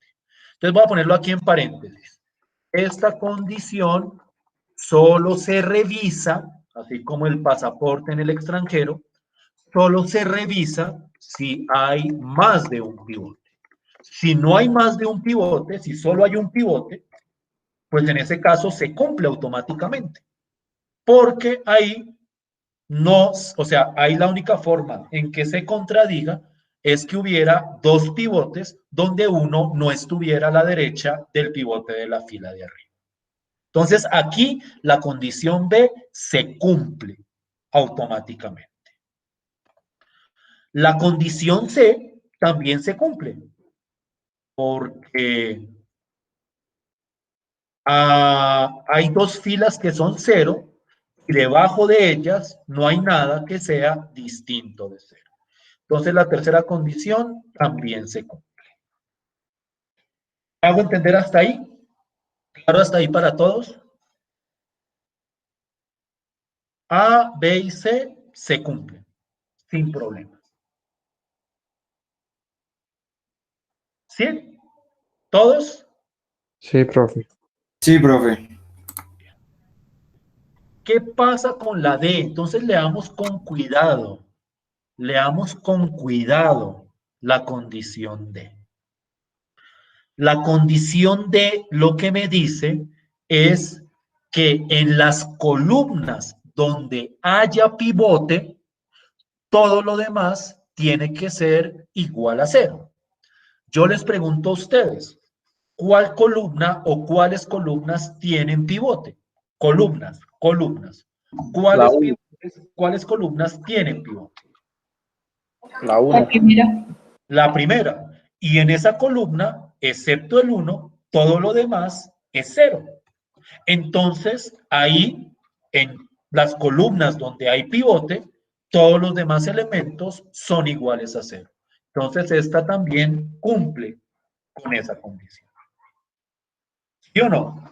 Entonces voy a ponerlo aquí en paréntesis. Esta condición solo se revisa, así como el pasaporte en el extranjero, solo se revisa si hay más de un pivote. Si no hay más de un pivote, si solo hay un pivote, pues en ese caso se cumple automáticamente. Porque ahí no, o sea, ahí la única forma en que se contradiga es que hubiera dos pivotes donde uno no estuviera a la derecha del pivote de la fila de arriba. Entonces, aquí la condición B se cumple automáticamente. La condición C también se cumple porque hay dos filas que son 0 y debajo de ellas no hay nada que sea distinto de 0. Entonces, la tercera condición también se cumple. ¿Me hago entender hasta ahí? ¿Claro hasta ahí para todos? A, B y C se cumplen sin problema. ¿Sí? ¿Todos? Sí, profe. Sí, profe. ¿Qué pasa con la D? Entonces leamos con cuidado. Leamos con cuidado la condición D. La condición D lo que me dice es que en las columnas donde haya pivote, todo lo demás tiene que ser igual a 0. Yo les pregunto a ustedes, ¿cuál columna o cuáles columnas tienen pivote? Columnas, columnas. La ¿Cuáles 1. cuáles columnas tienen pivote? La 1. La primera. Y en esa columna, excepto el 1, todo lo demás es 0. Entonces, ahí, en las columnas donde hay pivote, todos los demás elementos son iguales a 0. Entonces, esta también cumple con esa condición. ¿Sí o no?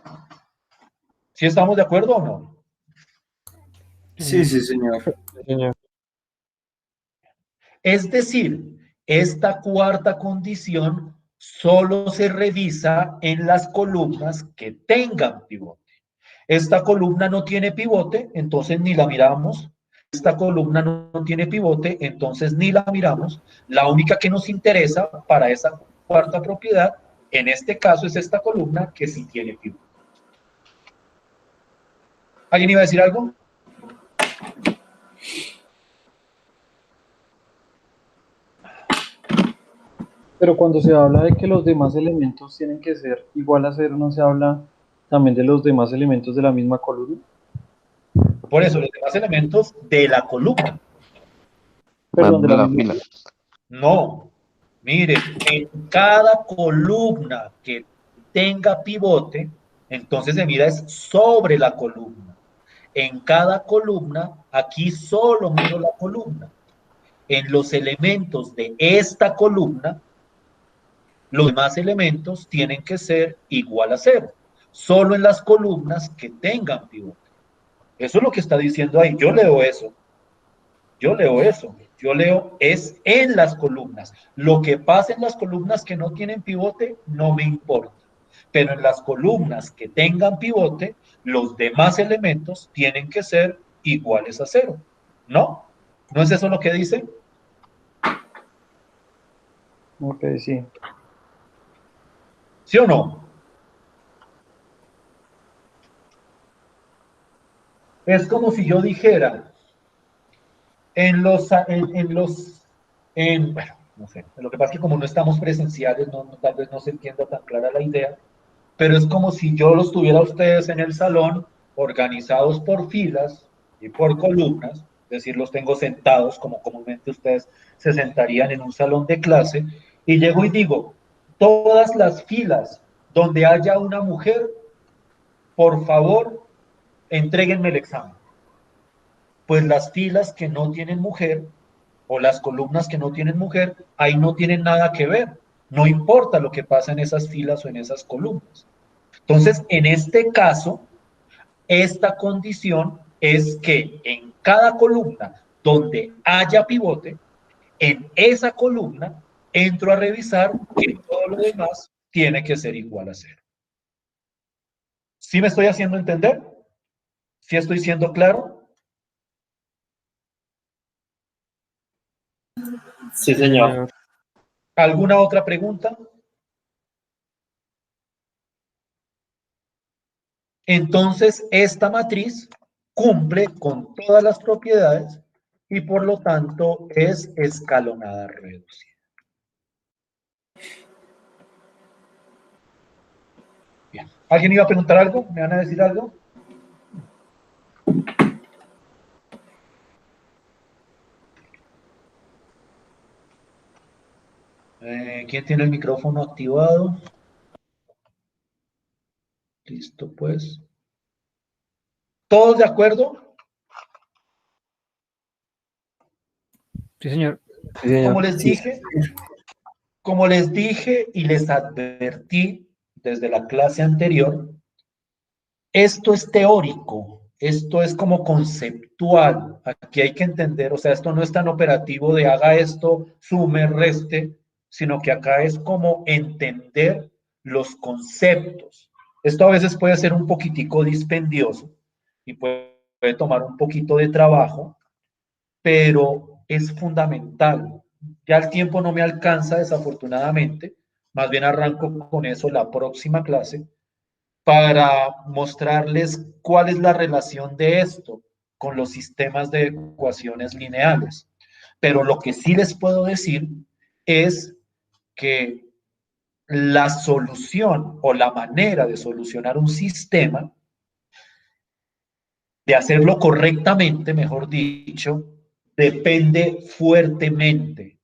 ¿Sí estamos de acuerdo o no? Sí, sí, señor. Sí, señor. Es decir, esta cuarta condición solo se revisa en las columnas que tengan pivote. Esta columna no tiene pivote, entonces ni la miramos. Esta columna no tiene pivote, entonces ni la miramos. La única que nos interesa para esa cuarta propiedad, en este caso, es esta columna que sí tiene pivote. ¿Alguien iba a decir algo? Pero cuando se habla de que los demás elementos tienen que ser igual a 0, ¿no se habla también de los demás elementos de la misma columna? Por eso, los demás elementos de la columna. Perdón, de de la la misma. fila. No, mire, en cada columna que tenga pivote, entonces se mira es sobre la columna. En cada columna, aquí solo miro la columna. En los elementos de esta columna, los demás elementos tienen que ser igual a 0. Solo en las columnas que tengan pivote. Eso es lo que está diciendo ahí. Yo leo eso. Yo leo eso. Yo leo es en las columnas. Lo que pasa en las columnas que no tienen pivote no me importa. Pero en las columnas que tengan pivote, los demás elementos tienen que ser iguales a 0. ¿No? ¿No es eso lo que dice? Ok, sí. ¿Sí o no? Es como si yo dijera, bueno, no sé, lo que pasa es que como no estamos presenciales, tal vez no se entienda tan clara la idea, pero es como si yo los tuviera a ustedes en el salón, organizados por filas y por columnas, es decir, los tengo sentados como comúnmente ustedes se sentarían en un salón de clase, y llego y digo, todas las filas donde haya una mujer, por favor, entréguenme el examen. Pues las filas que no tienen mujer o las columnas que no tienen mujer, ahí no tienen nada que ver. No importa lo que pasa en esas filas o en esas columnas. Entonces, en este caso, esta condición es que en cada columna donde haya pivote, en esa columna entro a revisar que todo lo demás tiene que ser igual a 0. ¿Sí me estoy haciendo entender? ¿Sí estoy siendo claro? Sí, señor. ¿Alguna otra pregunta? Entonces, esta matriz cumple con todas las propiedades y por lo tanto es escalonada reducida. Bien. ¿Alguien iba a preguntar algo? ¿Me van a decir algo? ¿Quién tiene el micrófono activado? Listo, pues. ¿Todos de acuerdo? Sí, señor. Sí, señor. Como les dije y les advertí desde la clase anterior, esto es teórico, esto es como conceptual. Aquí hay que entender, o sea, esto no es tan operativo de haga esto, sume, reste, sino que acá es como entender los conceptos. Esto a veces puede ser un poquitico dispendioso y puede tomar un poquito de trabajo, pero es fundamental. Ya el tiempo no me alcanza, desafortunadamente, más bien arranco con eso la próxima clase para mostrarles cuál es la relación de esto con los sistemas de ecuaciones lineales. Pero lo que sí les puedo decir es que la solución o la manera de solucionar un sistema, de hacerlo correctamente, mejor dicho, depende fuertemente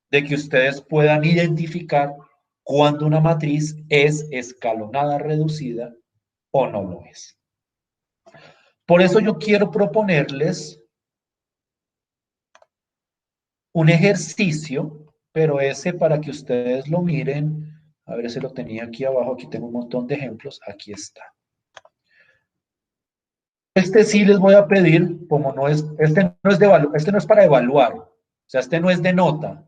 de que ustedes puedan identificar cuando una matriz es escalonada reducida o no lo es. Por eso yo quiero proponerles un ejercicio, pero ese para que ustedes lo miren. A ver si lo tenía aquí abajo. Aquí tengo un montón de ejemplos. Aquí está. Este sí les voy a pedir, como no es, este no es para evaluar. O sea, este no es de nota,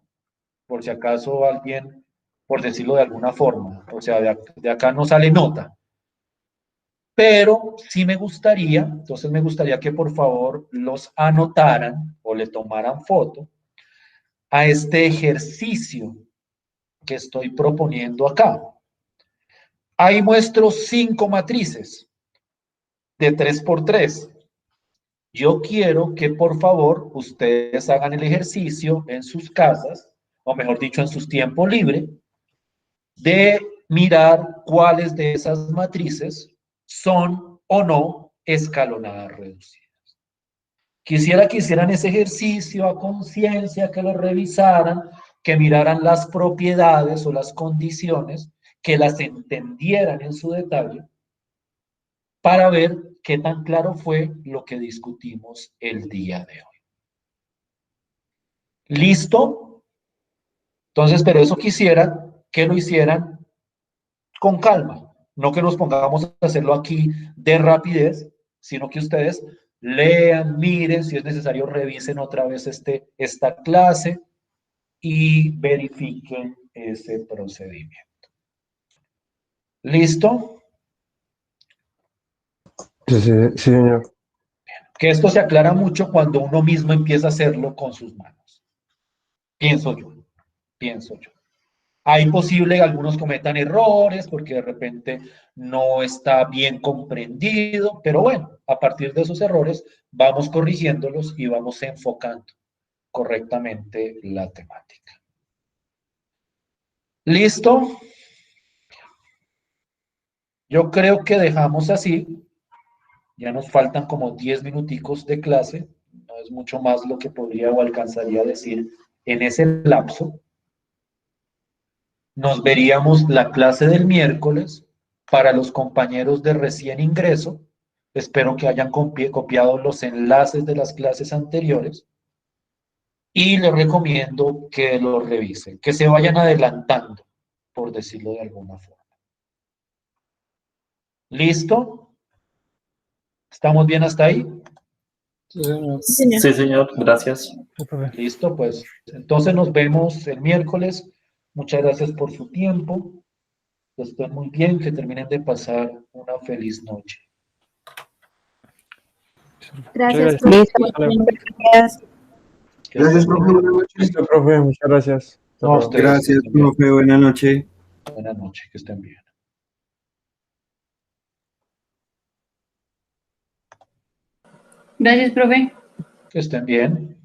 por si acaso alguien, por decirlo de alguna forma. O sea, de acá no sale nota. Pero sí me gustaría, entonces me gustaría que por favor los anotaran o le tomaran foto a este ejercicio que estoy proponiendo acá. Ahí muestro 5 matrices de 3 por 3. Yo quiero que por favor ustedes hagan el ejercicio en sus casas, o mejor dicho, en sus tiempos libres, de mirar cuáles de esas matrices son o no escalonadas reducidas. Quisiera que hicieran ese ejercicio a conciencia, que lo revisaran, que miraran las propiedades o las condiciones, que las entendieran en su detalle, para ver qué tan claro fue lo que discutimos el día de hoy. ¿Listo? Entonces, pero eso quisiera que lo hicieran con calma, no que nos pongamos a hacerlo aquí de rapidez, sino que ustedes lean, miren, si es necesario revisen otra vez esta clase y verifiquen ese procedimiento. ¿Listo? Sí, señor. Que esto se aclara mucho cuando uno mismo empieza a hacerlo con sus manos. Pienso yo. Hay posible que algunos cometan errores porque de repente no está bien comprendido, pero bueno, a partir de esos errores vamos corrigiéndolos y vamos enfocando correctamente la temática. ¿Listo? Yo creo que dejamos así. Ya nos faltan como 10 minuticos de clase. No es mucho más lo que podría o alcanzaría a decir en ese lapso. Nos veríamos la clase del miércoles. Para los compañeros de recién ingreso, espero que hayan copiado los enlaces de las clases anteriores y les recomiendo que los revisen, que se vayan adelantando, por decirlo de alguna forma. ¿Listo? ¿Estamos bien hasta ahí? Sí, señor. Sí, señor. Sí, señor, gracias. Sí, profe. Listo, pues entonces nos vemos el miércoles. Muchas gracias por su tiempo. Que estén muy bien, que terminen de pasar una feliz noche. Gracias, Muchas profe. gracias. Gracias. Que Gracias, estén profe. muy bien. Buenas noches. Listo, profe, muchas gracias. Hasta No, luego. ustedes, que Gracias, estén bien. profe. Buenas noches. Buenas noches, que estén bien. Gracias, profe. Que estén bien.